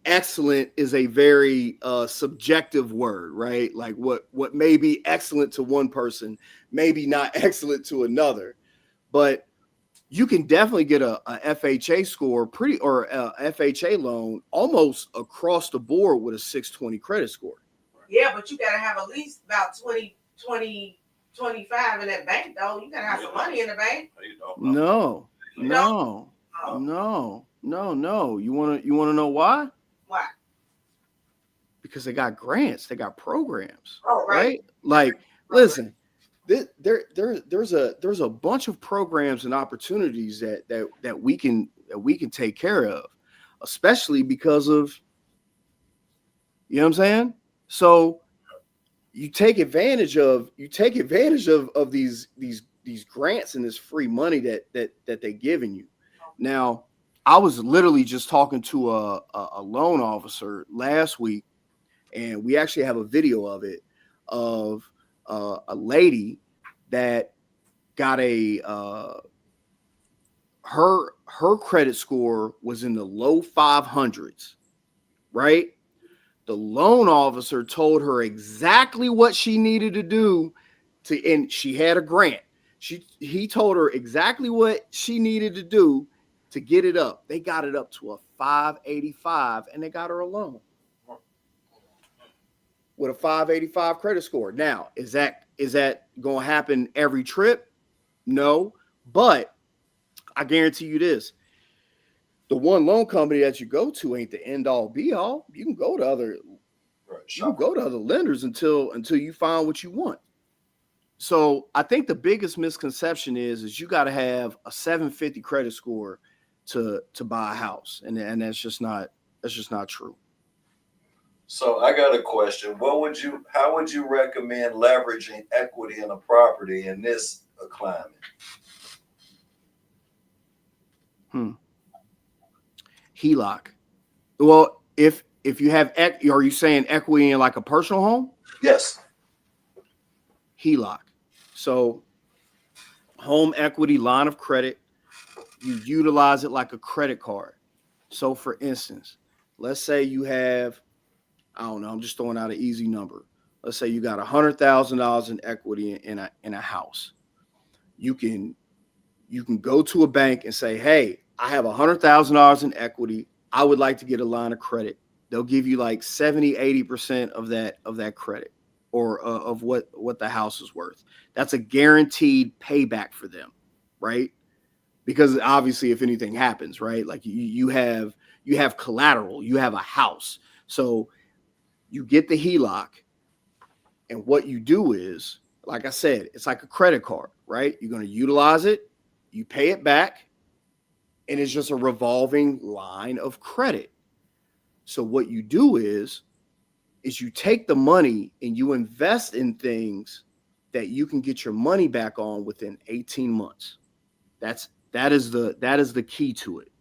excellent is a very subjective word, right? Like what may be excellent to one person, maybe not excellent to another, but you can definitely get a FHA score or a FHA loan almost across the board with a 620 credit score. Yeah, but you got to have at least about 25 in that bank, though. You got to have some money in the bank. No. You want to know why? Why? Because they got grants, they got programs. Oh, right. Like, listen, there's a bunch of programs and opportunities that we can take care of, especially because of, you know what I'm saying? So you take advantage of these grants and this free money that they're giving you. Now, I was literally just talking to a loan officer last week, and we actually have a video of it of a lady that got her credit score was in the low 500s, right? The loan officer told her exactly what she needed to do and she had a grant. He told her exactly what she needed to do to get it up. They got it up to a 585 and they got her a loan with a 585 credit score. Now, is that going to happen every trip? No, but I guarantee you this. The one loan company that you go to ain't the end all be all. You can go to other lenders until you find what you want. So I think the biggest misconception is you got to have a 750 credit score to buy a house, and that's just not true. So I got a question. How would you recommend leveraging equity in a property in this climate? HELOC. Well, if you have, are you saying equity in like a personal home? Yes. HELOC. So home equity line of credit, you utilize it like a credit card. So for instance, let's say you have, I don't know, I'm just throwing out an easy number. Let's say you got $100,000 in equity in a house. You can go to a bank and say, hey, I have $100,000 in equity. I would like to get a line of credit. They'll give you like 70, 80% of that credit or of what the house is worth. That's a guaranteed payback for them, right? Because obviously if anything happens, right? Like you have collateral, you have a house. So you get the HELOC, and what you do is, like I said, it's like a credit card, right? You're going to utilize it, you pay it back, and it's just a revolving line of credit. So what you do is you take the money and you invest in things that you can get your money back on within 18 months. That is the key to it.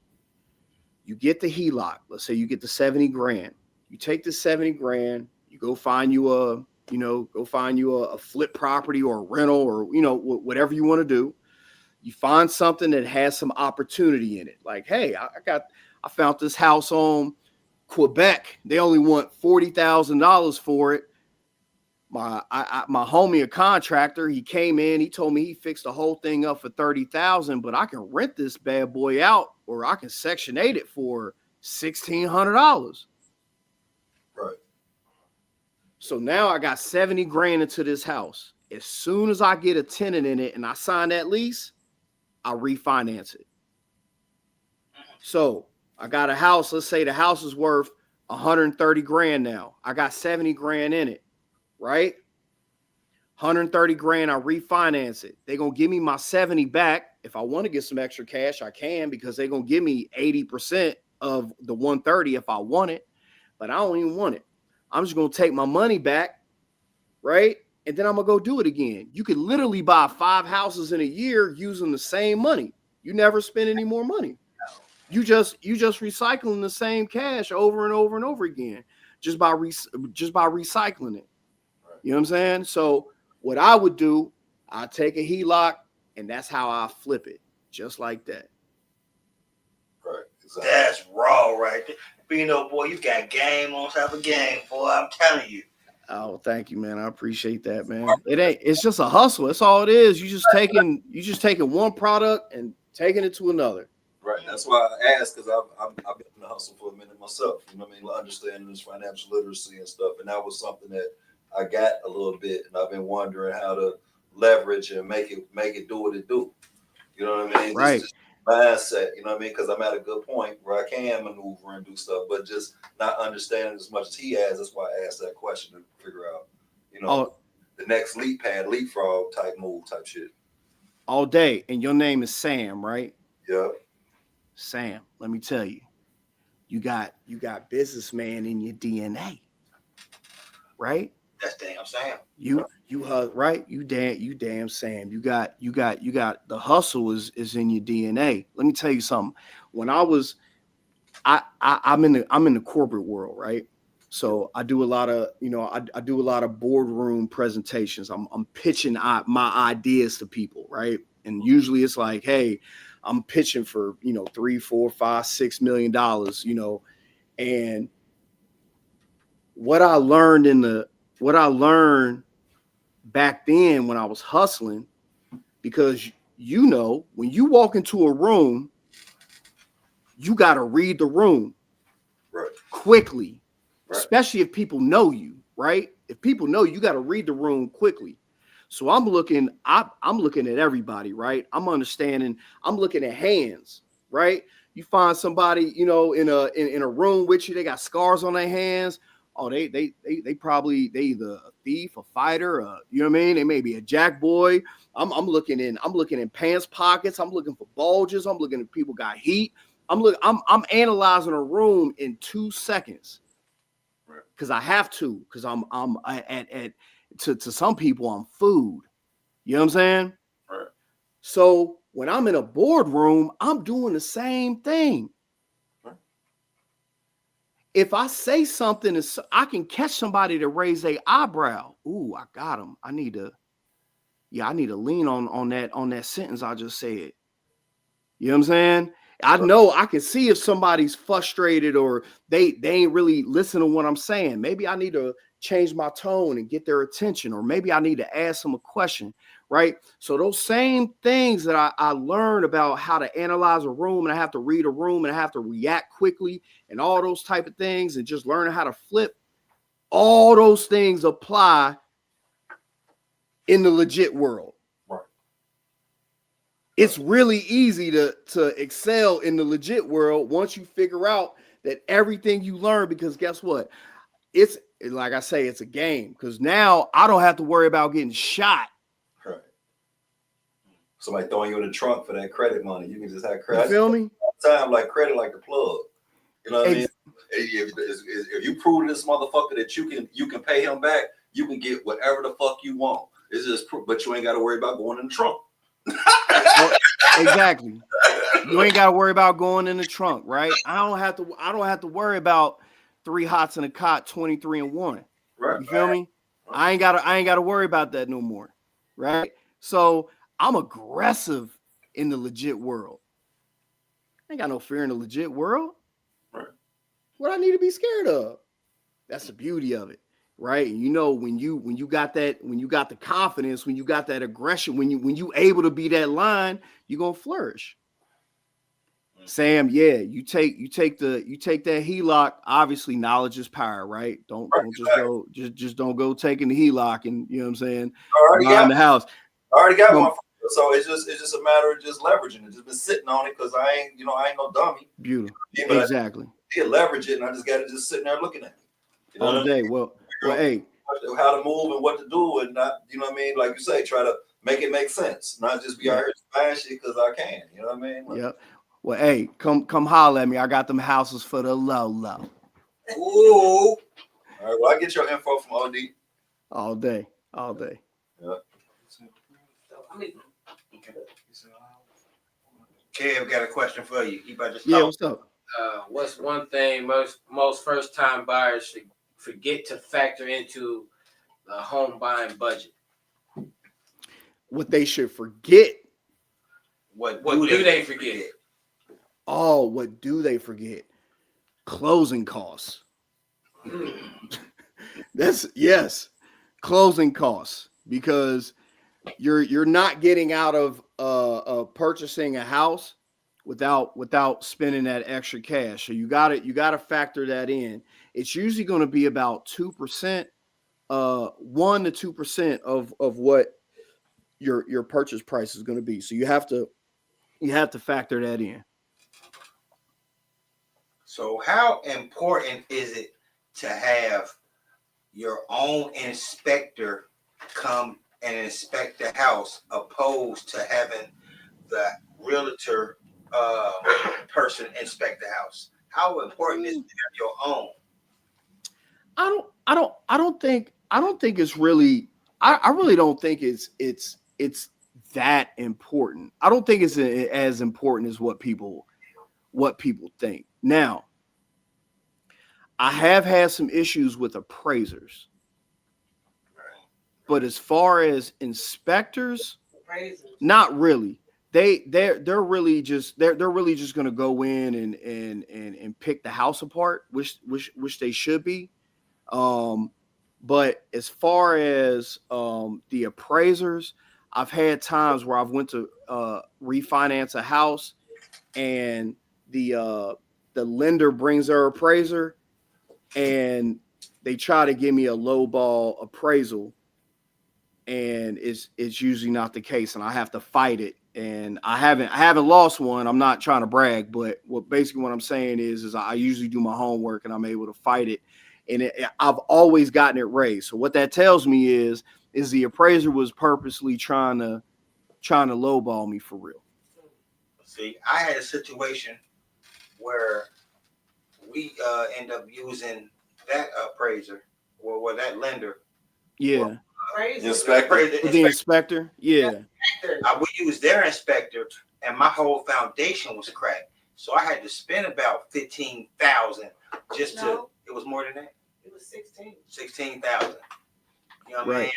You get the HELOC. Let's say you get the 70 grand. You take the 70 grand, you go find you a flip property or a rental or, whatever you want to do. You find something that has some opportunity in it. Like, hey, I found this house on Quebec. They only want $40,000 for it. My homie, a contractor, he came in, he told me he fixed the whole thing up for $30,000, but I can rent this bad boy out or I can Section 8 it for $1,600. Right. So now I got 70 grand into this house. As soon as I get a tenant in it and I sign that lease, I refinance it. So I got a house. Let's say the house is worth 130 grand now. I got 70 grand in it, right? 130 grand, I refinance it. They're going to give me my 70 back. If I want to get some extra cash, I can, because they're going to give me 80% of the 130 if I want it. But I don't even want it. I'm just going to take my money back, right? And then I'm going to go do it again. You could literally buy 5 houses in a year using the same money. You never spend any more money. You just recycling the same cash over and over and over again, just by recycling it. You know what I'm saying? So what I would do, I take a HELOC, and that's how I flip it, just like that. Right. Exactly. That's raw right there. Bino, boy, you got game on top of game, boy. I'm telling you. Oh, thank you, man. I appreciate that, man. It's just a hustle. That's all it is. You just taking one product and taking it to another. Right. That's why I asked, because I've been in the hustle for a minute myself. You know what I mean? Understanding this financial literacy and stuff. And that was something that I got a little bit, and I've been wondering how to leverage and make it do what it do. You know what I mean? Right. Just mindset, you know what I mean? Because I'm at a good point where I can maneuver and do stuff, but just not understanding as much as he has. That's why I asked that question to figure out, the next leapfrog type move type shit. All day. And your name is Sam, right? Yeah. Sam, let me tell you, you got businessman in your DNA, right? That's damn Sam. You right? You damn Sam. You got the hustle is in your DNA. Let me tell you something. When I'm in the corporate world, right? So I do a lot of, I do a lot of boardroom presentations. I'm pitching my ideas to people, right? And usually it's like, hey, I'm pitching for, $3, $4, $5, $6 million, and what I learned back then when I was hustling, because when you walk into a room, you got to read the room quickly, especially if people know you, right? If people know you, got to read the room quickly. So I'm looking at everybody, right? I'm looking at hands, right? You find somebody, in a room with you, they got scars on their hands. Oh, they either a thief, a fighter, you know what I mean? They may be a jack boy. I'm looking in pants pockets. I'm looking for bulges. I'm looking at people got heat. I'm analyzing a room in 2 seconds. Because I have to, because to some people, I'm food. You know what I'm saying? Right. So when I'm in a boardroom, I'm doing the same thing. Right. If I say something, I can catch somebody to raise their eyebrow. Ooh, I got them. I need to lean on that sentence I just said. You know what I'm saying? I know I can see if somebody's frustrated or they ain't really listening to what I'm saying. Maybe I need to change my tone and get their attention, or maybe I need to ask them a question, right? So those same things that I learned about how to analyze a room, and I have to read a room, and I have to react quickly, and all those type of things, and just learning how to flip, all those things apply in the legit world. It's really easy to excel in the legit world once you figure out that everything you learn, because guess what? It's like I say, it's a game, because now I don't have to worry about getting shot. Right. Somebody throwing you in the trunk for that credit money. You can just have credit. You feel me? Time like credit like the plug. You know what I mean? If you prove to this motherfucker that you can pay him back, you can get whatever the fuck you want. It's just, but you ain't got to worry about going in the trunk. Exactly. You ain't got to worry about going in the trunk, right? I don't have to worry about 3 hots in a cot, 23-1. Right. You feel me? I ain't got to worry about that no more. Right? So I'm aggressive in the legit world. I ain't got no fear in the legit world. Right. What I need to be scared of? That's the beauty of it. Right. And when you got the confidence, when you got that aggression, when you able to be that line, you're gonna flourish. Sam, yeah, you take that HELOC. Obviously, knowledge is power, right? Don't just don't go taking the HELOC and, you know what I'm saying, behind the house. I already got one. So it's just a matter of just leveraging it. Just been sitting on it because I ain't no dummy. Beautiful. But Exactly. I leverage it, and I just got to just sitting there looking at it. You know All day. Well, hey, how to move and what to do, and not, you know what I mean? Like you say, try to make it make sense, not just be out here buying shit because I can. You know what I mean? Like, yep. Well, hey, come holler at me. I got them houses for the low. Ooh. All right. Well, I get your info from OD. All day. Yeah. Kev got a question for you. He about to Yeah, start. what's up? What's one thing most first time buyers should forget to factor into the home buying budget? What they should forget. What do they forget? Oh, what do they forget? Closing costs. Yes, closing costs, because you're not getting out of purchasing a house without spending that extra cash. So you got to factor that in. It's usually going to be about 2%, 1 to 2% of what your purchase price is going to be. So you have to factor that in. So how important is it to have your own inspector come and inspect the house opposed to having the realtor person inspect the house? How important is it to have your own? I don't think it's really, I really don't think it's that important. I don't think it's as important as what people think. Now, I have had some issues with appraisers, but as far as inspectors, not really. They're really just going to go in and pick the house apart, which they should be. But as far as the appraisers, I've had times where I've went to refinance a house, and the lender brings their appraiser, and they try to give me a lowball appraisal, and it's usually not the case, and I have to fight it. And I haven't lost one. I'm not trying to brag, but what I'm saying is I usually do my homework, and I'm able to fight it. And I've always gotten it raised. So what that tells me is the appraiser was purposely trying to lowball me for real. See, I had a situation where we end up using that appraiser or that lender. Yeah. The inspector. Yeah. I would use their inspector, and my whole foundation was cracked. So I had to spend about $15,000 just to. It was more than that. It was 16. 16,000. You know what I mean?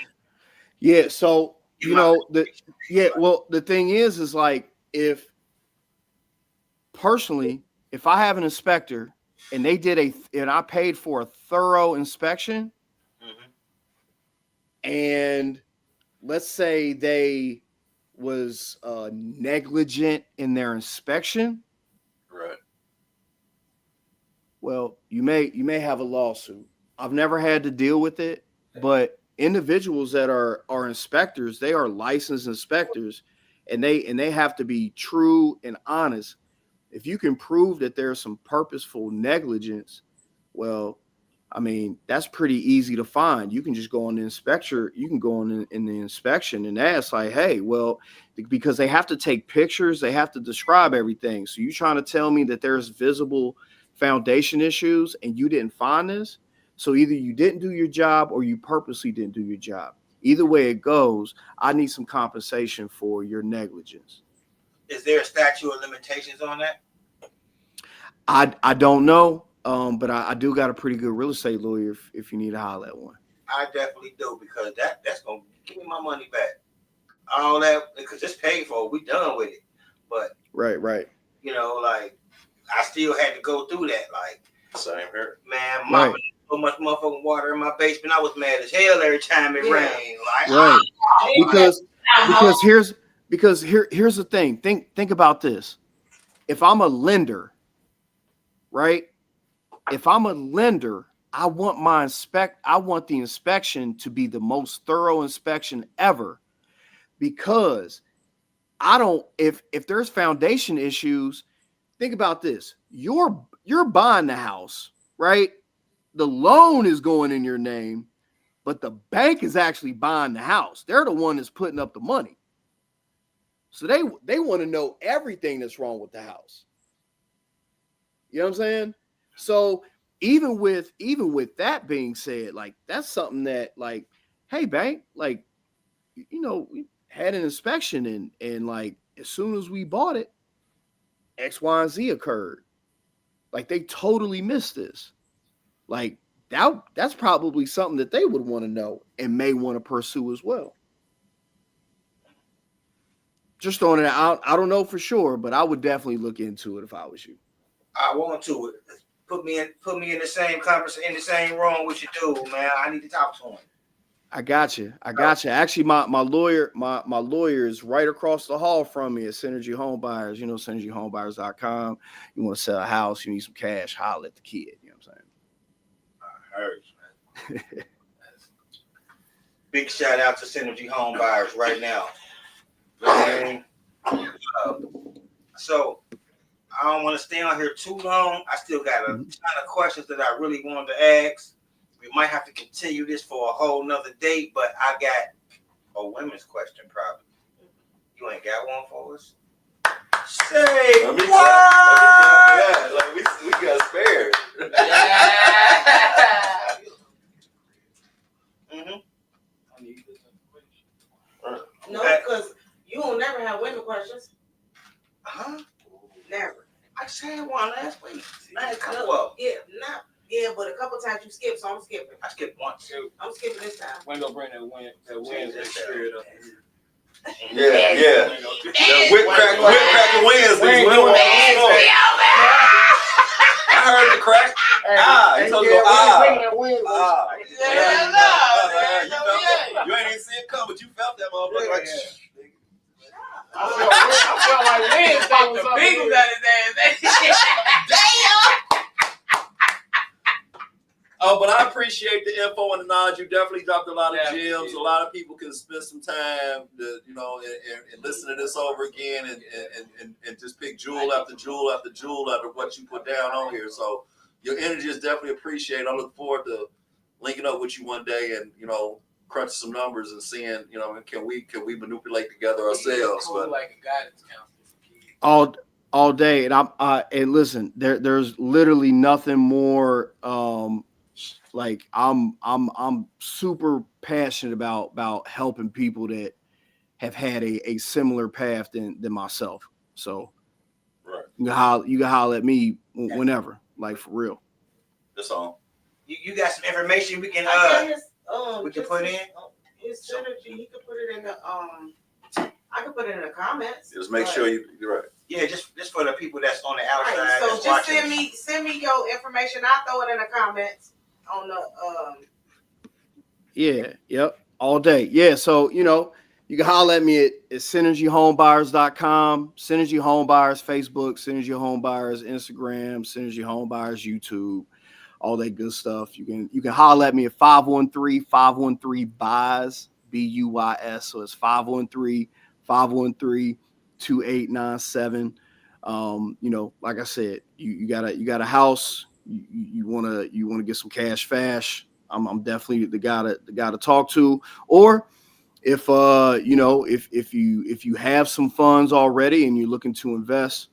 Yeah. So the thing is like, if I have an inspector and and I paid for a thorough inspection, and let's say they was negligent in their inspection, right? Well, you may have a lawsuit. I've never had to deal with it, but individuals that are inspectors, they are licensed inspectors, and they have to be true and honest. If you can prove that there's some purposeful negligence, well, I mean, that's pretty easy to find. You can just go on the inspector. You can go on in the inspection and ask, like, hey, well, because they have to take pictures, they have to describe everything. So you trying to tell me that there's visible foundation issues and you didn't find this? So either you didn't do your job or you purposely didn't do your job. Either way it goes, I need some compensation for your negligence. Is there a statute of limitations on that? I don't know. But I do got a pretty good real estate lawyer if you need to holler at one. I definitely do, because that's gonna give me my money back. All that, because it's paid for. We done with it. But right. You know, like, I still had to go through that. Like, same here, man. Mopping so much motherfucking water in my basement. I was mad as hell every time it rained. Like, right. Because here's the thing. Think about this. If I'm a lender, right? If I'm a lender, I want the inspection to be the most thorough inspection ever, because if there's foundation issues, think about this. You're buying the house, right? The loan is going in your name, but the bank is actually buying the house. They're the one that's putting up the money. So they want to know everything that's wrong with the house. You know what I'm saying? So even with that being said, like, that's something that, like, hey, bank, like, you know, we had an inspection and like, as soon as we bought it, X, Y, and Z occurred. Like they totally missed this. Like that's probably something that they would want to know and may want to pursue as well. Just throwing it out. I don't know for sure, but I would definitely look into it if I was you. I want to. Put me in the same conversation, in the same room with you, dude, man. I need to talk to him. I got you. Actually, my lawyer is right across the hall from me at Synergy Home Buyers. You know, synergyhomebuyers.com. You want to sell a house, you need some cash, holler at the kid. You know what I'm saying? I heard you, man. Big shout out to Synergy Home Buyers right now. So I don't want to stay on here too long. I still got a ton of questions that I really wanted to ask. We might have to continue this for a whole nother date, but I got a women's question probably. You ain't got one for us? Say what? Like we got spared. No, because you will never have women questions. Huh? Never. I just had one last week. I had a couple No, of them. yeah, but a couple times you skipped, so I'm skipping. I skipped once. I'm skipping this time. Window bring that Wednesday spirit up. Yeah. That whip cracker Wednesdays. I heard the crack. You told me you ain't even see it come, but you felt that motherfucker like. I felt like Wednesday was up. Bengals got his ass. But I appreciate the info and the knowledge. You definitely dropped a lot of gems. A lot of people can spend some time to, and listen to this over again and just pick jewel after jewel after jewel after what you put down on here. So your energy is definitely appreciated. I look forward to linking up with you one day and, crunch some numbers and seeing, can we manipulate together ourselves? But like a guidance counselor. All day, and and listen, there's literally nothing more. Like I'm super passionate about helping people that have had a similar path than myself. So right, you can holler at me whenever, like for real. That's all. You got some information we can we can put in. His synergy, he could put it in the I could put it in the comments. Just make sure you're right. Yeah, just for the people that's on the outside. Right, so that's just watching. send me your information. I'll throw it in the comments on the all day. Yeah, so you can holler at me at synergyhomebuyers.com, Synergy Home Buyers Facebook, Synergy Home Buyers Instagram, Synergy Home Buyers YouTube, all that good stuff. You can holler at me at 513-513-BUYS, BUYS. So it's 513-513-2897. Like I said, you got a house, you wanna get some cash fast. I'm definitely the guy to talk to. Or if you have some funds already and you're looking to invest,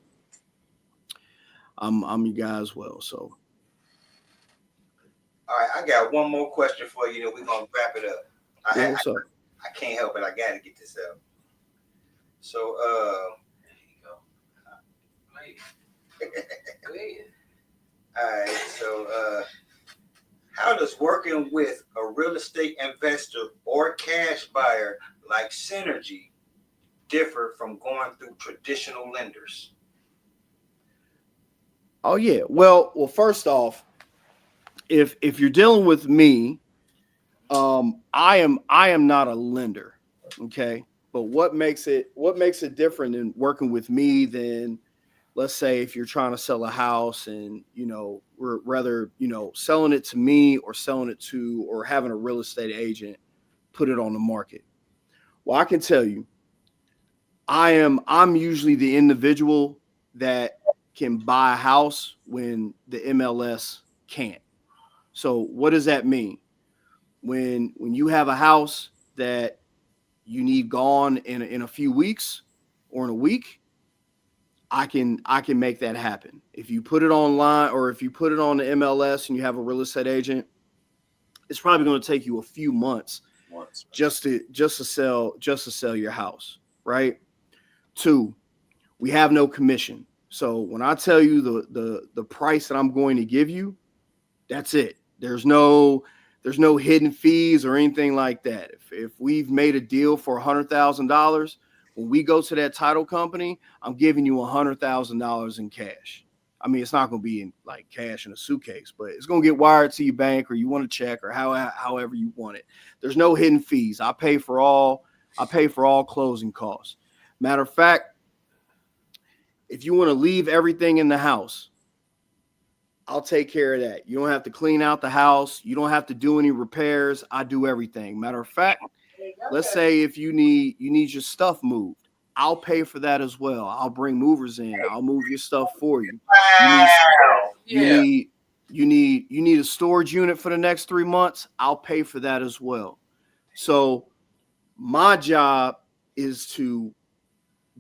I'm your guy as well. So all right, I got one more question for you. We're gonna wrap it up. I can't help it. I gotta get this out. So there you go. All right. So how does working with a real estate investor or cash buyer like Synergy differ from going through traditional lenders? Oh yeah. Well, first off, if you're dealing with me, I am not a lender. Okay. But what makes it different in working with me than, let's say, if you're trying to sell a house and, we're rather, selling it to me or selling it to, or having a real estate agent put it on the market. Well, I can tell you, I'm usually the individual that can buy a house when the MLS can't. So what does that mean? When you have a house that you need gone in a few weeks or in a week, I can make that happen. If you put it online or if you put it on the MLS and you have a real estate agent, it's probably going to take you a few months just to sell your house, right? 2, we have no commission. So when I tell you the price that I'm going to give you, that's it. There's no hidden fees or anything like that. If we've made a deal for $100,000, when we go to that title company, I'm giving you $100,000 in cash. I mean, it's not going to be in like cash in a suitcase, but it's going to get wired to your bank, or you want to check, or however you want it. There's no hidden fees. I pay for all closing costs. Matter of fact, if you want to leave everything in the house, I'll take care of that. You don't have to clean out the house. You don't have to do any repairs. I do everything. Matter of fact, let's say if you need your stuff moved, I'll pay for that as well. I'll bring movers in. I'll move your stuff for you. You need a storage unit for the next 3 months. I'll pay for that as well. So my job is to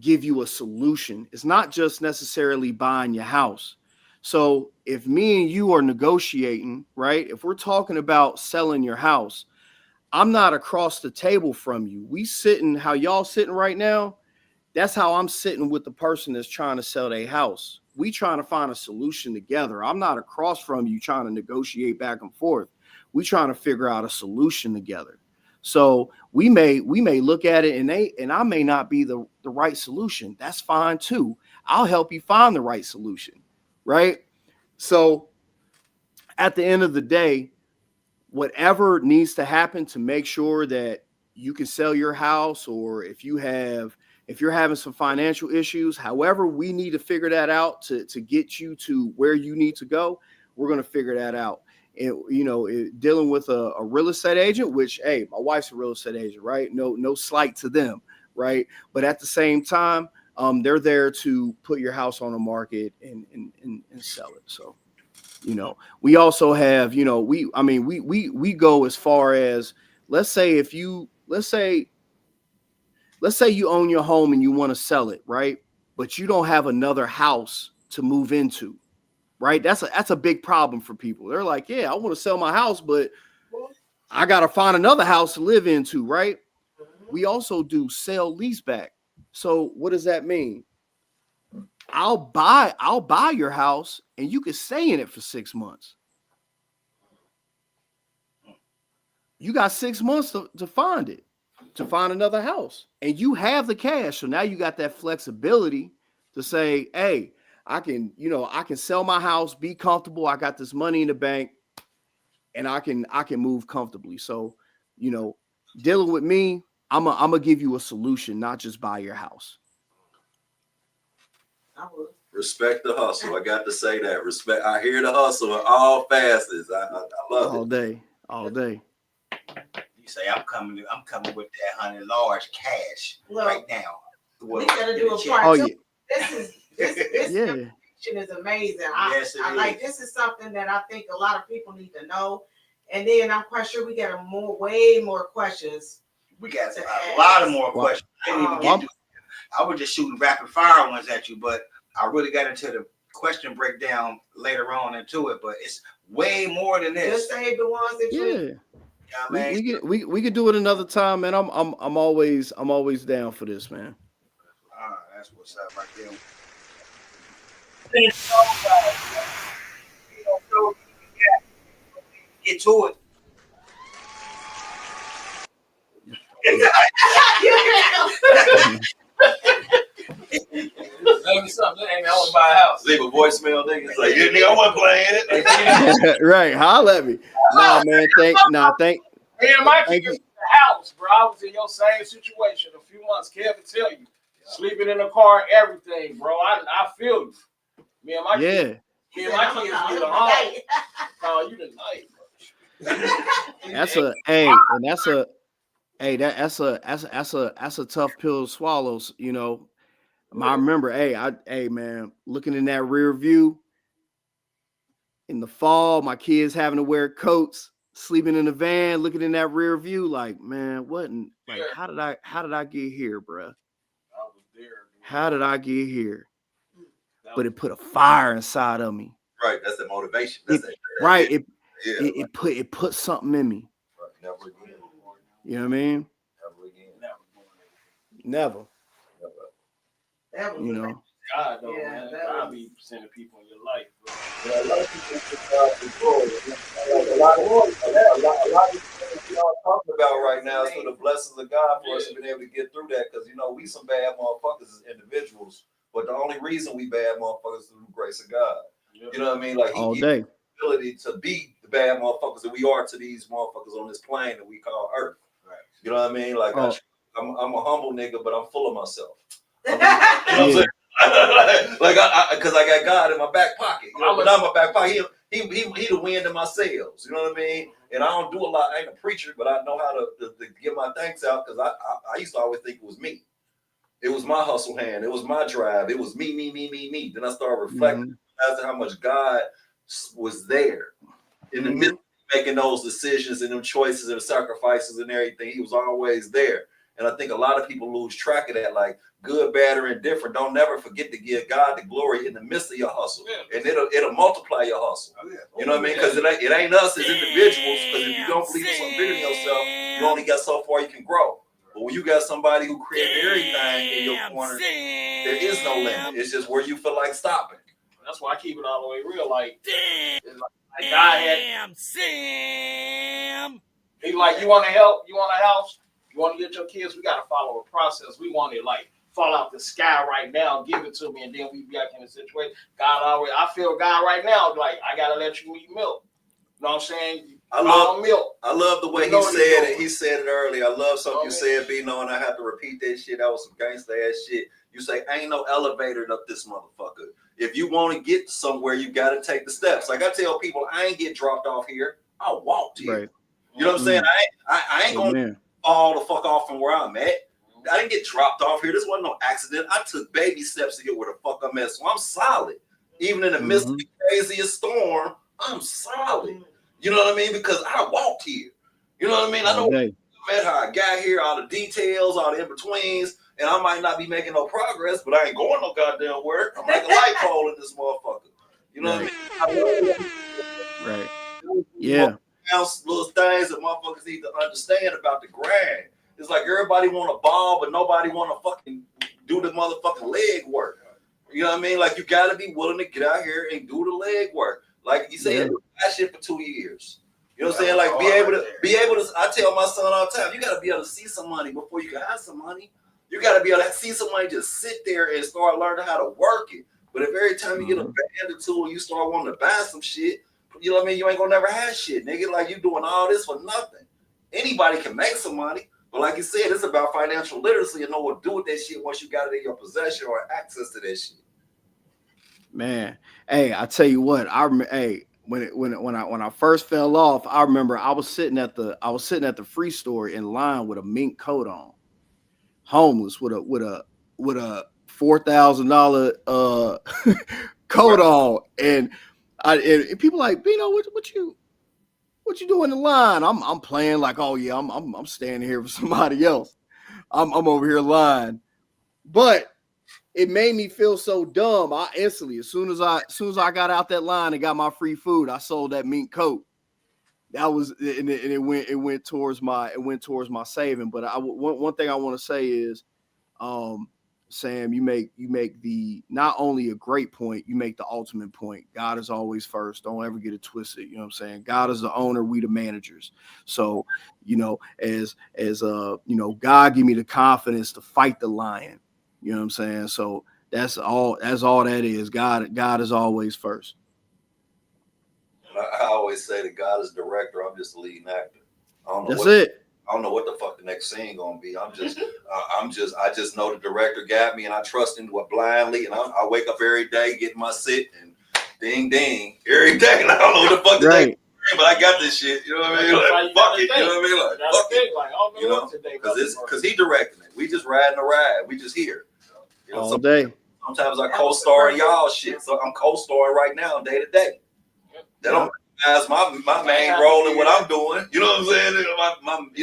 give you a solution. It's not just necessarily buying your house. So if me and you are negotiating, right? If we're talking about selling your house, I'm not across the table from you. We sitting how y'all sitting right now. That's how I'm sitting with the person that's trying to sell their house. We trying to find a solution together. I'm not across from you trying to negotiate back and forth. We trying to figure out a solution together. So we may look at it and I may not be the right solution. That's fine too. I'll help you find the right solution, right? So at the end of the day, whatever needs to happen to make sure that you can sell your house, or if you're having some financial issues, however we need to figure that out to get you to where you need to go, we're going to figure that out. And, dealing with a real estate agent, which, hey, my wife's a real estate agent, right? No slight to them, right? But at the same time, they're there to put your house on the market and sell it. So, we also have, we go as far as, let's say you own your home and you want to sell it, right? But you don't have another house to move into, right? That's a big problem for people. They're like, yeah, I want to sell my house, but I got to find another house to live into, right? We also do sell leaseback. So what does that mean? I'll buy your house and you can stay in it for 6 months. You got 6 months to find it, to find another house, and you have the cash. So now you got that flexibility to say, hey, I can sell my house, be comfortable. I got this money in the bank and I can move comfortably. So, dealing with me, I'm gonna give you a solution, not just buy your house. Respect the hustle. I got to say that. Respect. I hear the hustle in all facets. I love it. All day. You say I'm coming with that $100 large cash right now. We gotta do a part. Oh yeah. This Yeah. information is amazing. Yes, it I is. like, this is something that I think a lot of people need to know. And then I'm quite sure we got way more questions. We got a lot of more questions. I didn't even get to. I was just shooting rapid fire ones at you, but I really got into the question breakdown later on into it. But it's way more than this. Just save the ones that you. Yeah. We could do it another time, man. I'm always down for this, man. That's what's up right there. Get to it. Let me something. Hey, man, I want to buy a house. Leave a voicemail, nigga. It's like, yeah, nigga, I wasn't playing it. Right. Holla at me. Nah, man. Thank. Hey, my kids in the house, bro. I was in your same situation a few months. Kevin tell you, sleeping in the car, everything, bro. I feel you. Me and my kids get a home. Call you tonight, bro. That's a tough pill to swallow. I remember, man, looking in that rear view in the fall, my kids having to wear coats, sleeping in the van, looking in that rear view, like, man, how did I get here, bro? How did I get here? But it put a fire inside of me. Right, that's the motivation. It put something in me. Never again. You know what I mean? Never again. Never. God, though, Yeah, man. that God was- be sending people in your life, bro. Yeah, a lot of people think God is glory. A lot of things y'all talking about right now is for the blessings of God for us to be able to get through that. Because, you know, we some bad motherfuckers as individuals. But the only reason we bad motherfuckers is through the grace of God. You know what I mean? Like, all he day. gives us the ability to be the bad motherfuckers that we are to these motherfuckers on this plane that we call Earth. Right. You know what I mean? Like, I'm a humble nigga, but I'm full of myself. You know what I'm saying? Like, because I got God in my back pocket. You know, but not my back pocket. He the wind in my sails. You know what I mean? And I don't do a lot. I ain't a preacher, but I know how to get my thanks out because I used to always think it was me. It was my hustle hand. It was my drive. It was me. Then I started reflecting as to how much God was there in the midst of making those decisions and them choices and sacrifices and everything. He was always there. And I think a lot of people lose track of that, like good, bad, or indifferent. Don't never forget to give God the glory in the midst of your hustle. And it'll multiply your hustle. You know what I mean? Because it ain't us as individuals, because if you don't believe in something bigger than yourself, you only got so far you can grow. But when you got somebody who created everything in your corner, there is no limit. It's just where you feel like stopping. That's why I keep it all the way real. Like God had Sam. He like, you want to help? You want a house? You want to get your kids? We got to follow a process. We want it like fall out the sky right now, give it to me, and then we be back in the situation. God always, I feel God right now. Like, I got to let you meet Milt. You know what I'm saying? I love the way he said it. He said it earlier. I love something you said, Bino, and I have to repeat that shit. That was some gangsta ass shit. You say, ain't no elevator up this motherfucker. If you want to get somewhere, you got to take the steps. Like I tell people, I ain't get dropped off here. I walked here. Right. You know what I'm saying? I ain't going to fall the fuck off from where I'm at. I didn't get dropped off here. This wasn't no accident. I took baby steps to get where the fuck I'm at. So I'm solid. Even in the midst of the craziest storm, I'm solid. You know what I mean? Because I walked here. You know what I mean? I know how I got here, all the details, all the in-betweens, and I might not be making no progress, but I ain't going no goddamn work. I'm like a light pole in this motherfucker. You know what I mean? Right. Yeah. Little things that motherfuckers need to understand about the grind. It's like everybody want a ball, but nobody want to fucking do the motherfucking leg work. You know what I mean? Like, you got to be willing to get out here and do the leg work. Like you said, that shit for 2 years. You know what I'm saying? Like, be able to. I tell my son all the time, you got to be able to see some money before you can have some money. You got to be able to see somebody just sit there and start learning how to work it. But if every time you get a band or two and you start wanting to buy some shit, you know what I mean? You ain't gonna never have shit, nigga. Like, you doing all this for nothing. Anybody can make some money, but like you said, it's about financial literacy and know what to do with that shit once you got it in your possession or access to that shit. Man, hey, I tell you what, when I first fell off, I remember I was sitting at the free store in line with a mink coat on, homeless with a $4,000 coat on, and people like, Bino, what you doing in line? I'm playing like, oh yeah, I'm standing here for somebody else. I'm over here lying, but it made me feel so dumb. I instantly, as soon as I got out that line and got my free food, I sold that mink coat. That was, and it went towards my saving. But one thing I want to say is, Sam, you make the not only a great point, you make the ultimate point. God is always first. Don't ever get it twisted. You know what I'm saying? God is the owner, we the managers. So, you know, as God give me the confidence to fight the lion. You know what I'm saying? So that's all that is. God is always first. I always say that God is director. I'm just a leading actor. I don't know what the fuck the next scene gonna be. I just know the director got me, and I trust him blindly. And I wake up every day, get my sit, and ding ding every day. And I don't know what the fuck the day, but I got this shit. You know what I mean? Like, fuck it. You know what I mean? Like, fuck it. You know, because he directing it. We just riding the ride. We just here. You know, all day. Sometimes I co-star in y'all shit. So I'm co-starring right now, day to day. They don't recognize my main role in what I'm doing. You know what I'm saying? You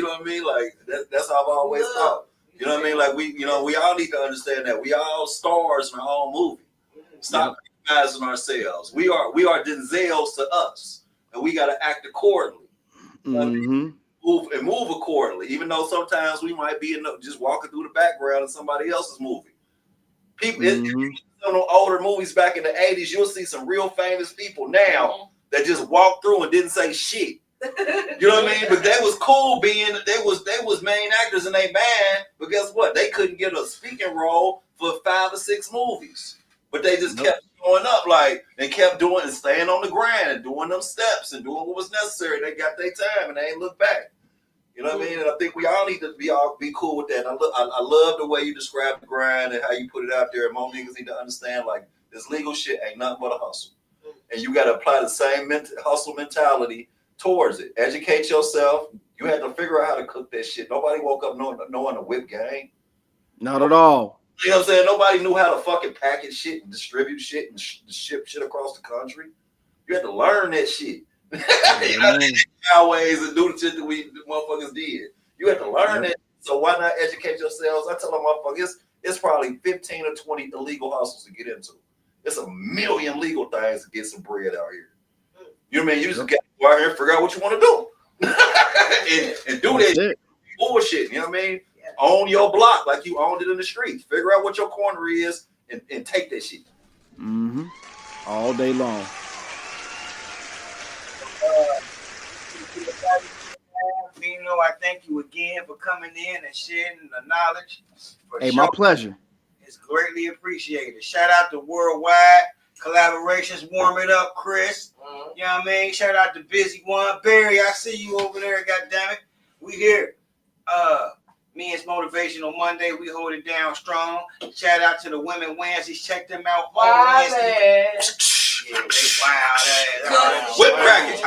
know what I mean? Like, that's how I've always thought. You know what I mean? Like, we all need to understand that we all stars in our own movie. Stop recognizing ourselves. We are Denzels to us, and we got to act accordingly. Move accordingly. Even though sometimes we might be just walking through the background in somebody else's movie. People, some older movies back in the 80s, you'll see some real famous people now that just walked through and didn't say shit. You know what I mean? But they was cool being they was main actors in their band, but guess what? They couldn't get a speaking role for 5 or 6 movies. But they just kept going up, like they kept doing and staying on the grind and doing them steps and doing what was necessary. They got their time and they ain't look back. You know what I mean? And I think we all need to be cool with that. And I love the way you describe the grind and how you put it out there. And more niggas need to understand, like, this legal shit ain't nothing but a hustle. And you got to apply the same hustle mentality towards it. Educate yourself. You had to figure out how to cook that shit. Nobody woke up knowing a whip game. Not at all. You know what I'm saying? Nobody knew how to fucking package shit and distribute shit and ship shit across the country. You had to learn that shit. You know, our ways and do the shit that we motherfuckers did. You have to learn that. So why not educate yourselves? I tell them motherfuckers, it's probably 15 or 20 illegal hustles to get into. It's a million legal things to get some bread out here. You know what I mean? You just got to go out here and figure out what you want to do. and do that bullshit. You know what I mean? Yeah. Own your block like you owned it in the streets. Figure out what your corner is and take that shit. Mm-hmm. All day long. Bino, I thank you again for coming in and sharing the knowledge. Hey, my pleasure. It's greatly appreciated. Shout out to Worldwide Collaborations, Warm It Up, Chris. You know what I mean? Shout out to Busy One. Barry, I see you over there, goddammit. We here. Me and Motivational Monday, we hold it down strong. Shout out to the Women Wednesdays. Check them out on Wednesday. Yeah, they wild. Whip cracking.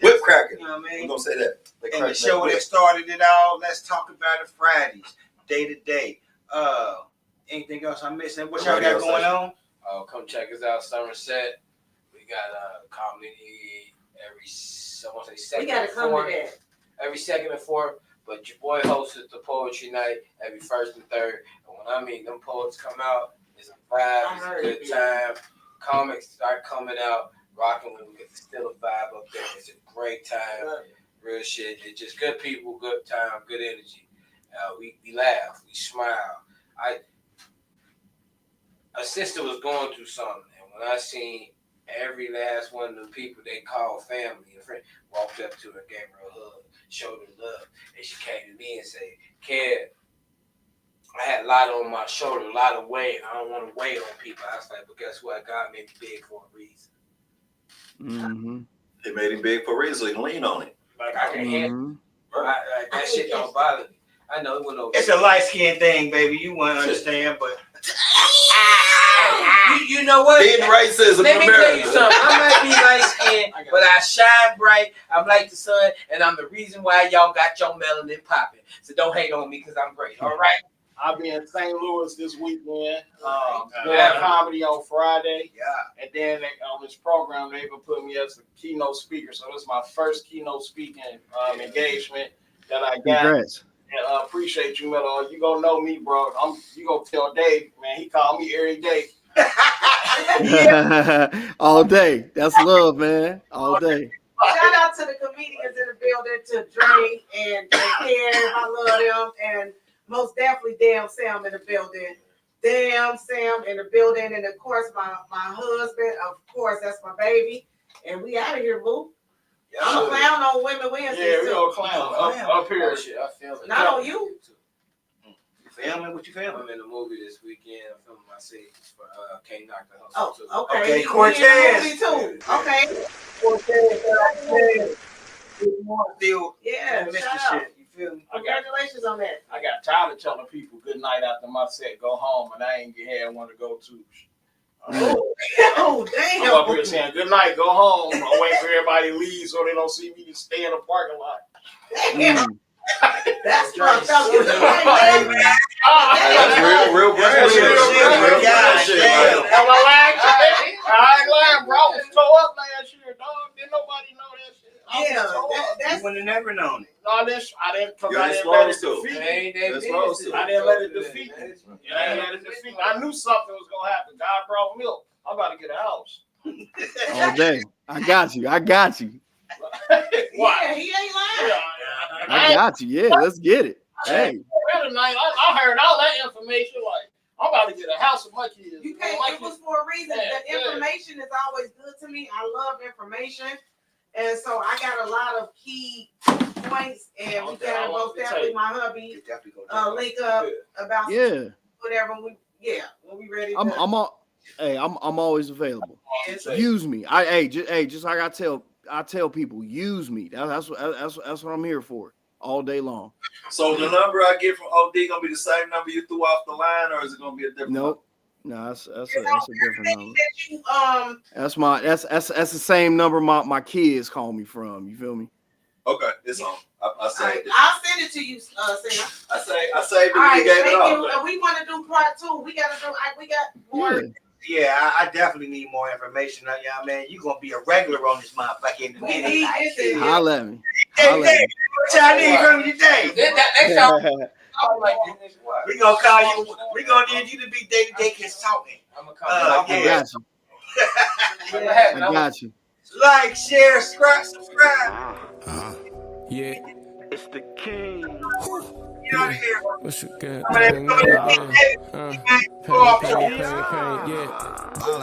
Whip cracking. You know what I mean? We're going to say that. And the show that started it all, Let's Talk About It Fridays, day to day. Anything else I'm missing? What y'all got going on? Come check us out, Somerset. We got comedy every second and fourth. Every second and fourth. But your boy hosts the poetry night every first and third. And when I mean them poets come out, it's a vibe, it's a good time. Comics start coming out, rocking with them. It's still a vibe up there. It's a great time. Real shit. It's just good people, good time, good energy. We laugh, we smile. A sister was going through something, and when I seen every last one of the people they call family and friend walked up to her, gave her a hug, showed her love, and she came to me and said, "Kev, I had a lot on my shoulder, a lot of weight. I don't want to weigh on people." I was like, "But guess what? God made me big for a reason." Mm-hmm. They made him big for a reason, so he can lean on it. Like I can handle it. That shit don't bother me. I know it went over. It's a light skin thing, baby. You wouldn't understand, but you know what? Being racism. Let me tell you something. I might be light skinned, but I shine bright. I'm like the sun, and I'm the reason why y'all got your melanin popping. So don't hate on me because I'm great. All right. I'll be in St. Louis this weekend. Doing comedy on Friday. Yeah. And then on this program, they even put me as a keynote speaker. So this is my first keynote speaking engagement that I got. Congrats. And appreciate you, Milt. You gonna know me, bro. You gonna tell Dave, man. He call me every day. All day. That's love, man. All day. Shout out to the comedians in the building, to Dre and Karen. I love them. And most definitely Damn Sam in the building. Damn Sam in the building. And of course, my husband, of course, that's my baby. And we out of here, boo. I'm a clown on Women Wednesdays. Yeah, we gonna clown up here. Shit, I feel it. Not on you. You filming? What you filming? I'm in the movie this weekend. I'm filming my scenes for Can't Knock the Oh, Hustle. okay. Okay, You Cortez. in the movie too. Okay. Cortez. Still, Yeah, missed shout the out. shit. You feel me? Congratulations on that. I got tired of telling people good night after my set, go home, and I ain't had one to go to. Oh, damn. I'm up here saying good night, go home. I wait for everybody to leave so they don't see me stay in the parking lot. That's fucked up. That's real brand shit. Am I lying? I ain't lying, bro. I was tore up last year, dog. Didn't nobody know that shit. You would have never known it. No, I didn't You let ain't it supposed to. defeat me. I I didn't let it defeat me. I didn't let it defeat me. I knew something was gonna happen. God brought Milt. I'm about to get a house. All day. I got you. Yeah, he ain't lying. I got you. Yeah, let's get it. Hey. I heard all that information. Like, I'm about to get a house with my kids. You can't. It was for a reason. The information is always good to me. I love information, and so I got a lot of key points, and we got most definitely my hubby link up about whatever when we ready. I'm always available. Use me. Just like I tell people, use me. That's what I'm here for all day long. So the number I get from OD gonna be the same number you threw off the line, or is it gonna be a different? Nope. No, that's a different number. That's the same number my kids call me from. You feel me? Okay, it's on. I saved it. I'll send it to you, Sam. I saved it. All right, gave it you. We want to do part 2. We got more. Yeah, I definitely need more information. Yeah, man, you gonna be a regular on this motherfucker in the minute. Holla at me. What y'all need from you today? We gonna call you. We gonna need you to be day-to-day consultant. I'm gonna call you. I got you. Like, share, subscribe. Yeah. It's the king. Get out of here. What's your good?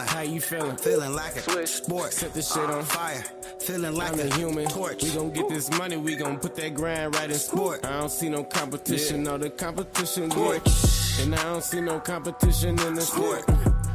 How you feeling? Feeling like a sport. Set this shit on fire. Feeling like a human torch. We gon' get this money. We gon' put that grind right in sport. I don't see no competition. No, the competition good. And I don't see no competition in the sport.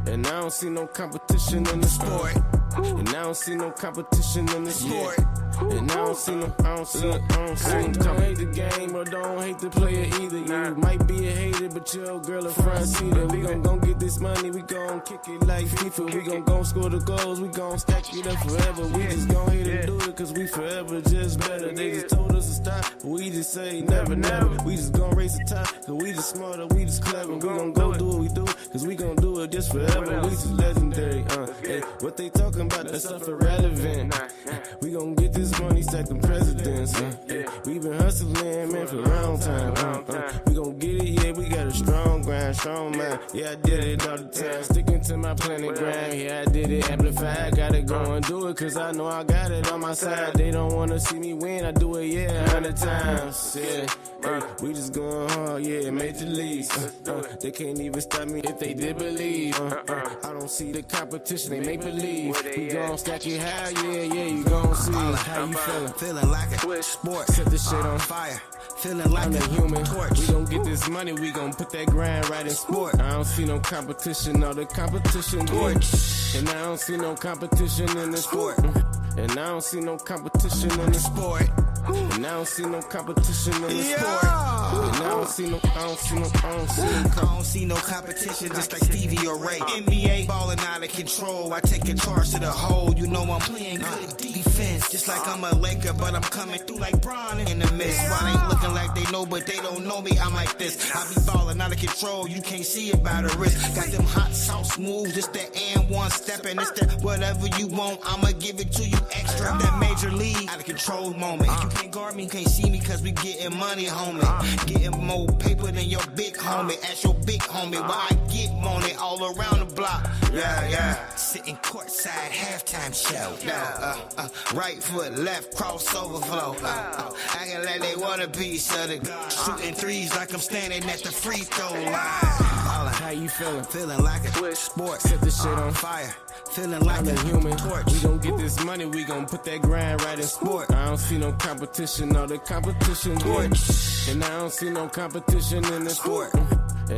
And I don't see no competition in the sport. And I don't see no competition in the sport. And I don't see no don't hate the game or don't hate the player either. You might be a hater, but your girl a front seater. We gon' get this money, we gon' kick it like FIFA. We gon' score the goals, we gon' stack it up forever. We just gon' hate to do it, cause we forever just better. They just told us to stop, but we just say never, never. We just gon' raise the top, cause we just smarter, we just clever. We gon' go do what we do, cause we gon' do it just forever. We just legendary, hey, what they talking about, that stuff irrelevant. We gon' get this money, stack them presidents, we been hustling, man, for a long time, we gon' get it, yeah, we got a strong grind, strong mind, yeah, I did it all the time, sticking to my planet grind, yeah, I did it, amplified, gotta go and do it, cause I know I got it on my side, they don't wanna see me win, I do it, yeah, 100 times, yeah, hey, we just going hard, yeah, major leagues, they can't even stop me if they did believe, I don't see the competition, they make believe, we gon' stack it high, yeah, you gon' see, how you feeling like a sport. Set this shit on fire. Feeling like a human torch. We gon' get this money, we gon' put that grind right in sport. I don't see no competition, no, the competition good. And I don't see no competition in the sport. And I don't see no competition in the sport. And I don't see no competition in the sport. And I don't see no competition, just like Stevie or Ray. NBA balling out of control. I take a charge to the hole. You know I'm playing good defense, just like I'm a Laker, but I'm coming through like Bron in the mist. While they looking like they know, but they don't know me. I'm like this. I be balling out of control. You can't see it by the wrist. Got them hot sauce moves, just that and one step, and it's that whatever you want, I'ma give it to you extra. That major league out of control moment. You can't guard me, can't see me, cause we getting money, homie. Getting more paper than your big homie. Ask your big homie why I get money all around the block. Yeah. Sitting courtside halftime show. Right foot left crossover flow. Acting like they want a piece of the shooting threes like I'm standing at the free throw line. How you feeling? Feeling like a sport. Set this shit on fire. Feeling like a human torch. We gon' get this money, we gon' put that grind right in sport. I don't see no competition, no, the competition good. And I don't see no competition in the sport.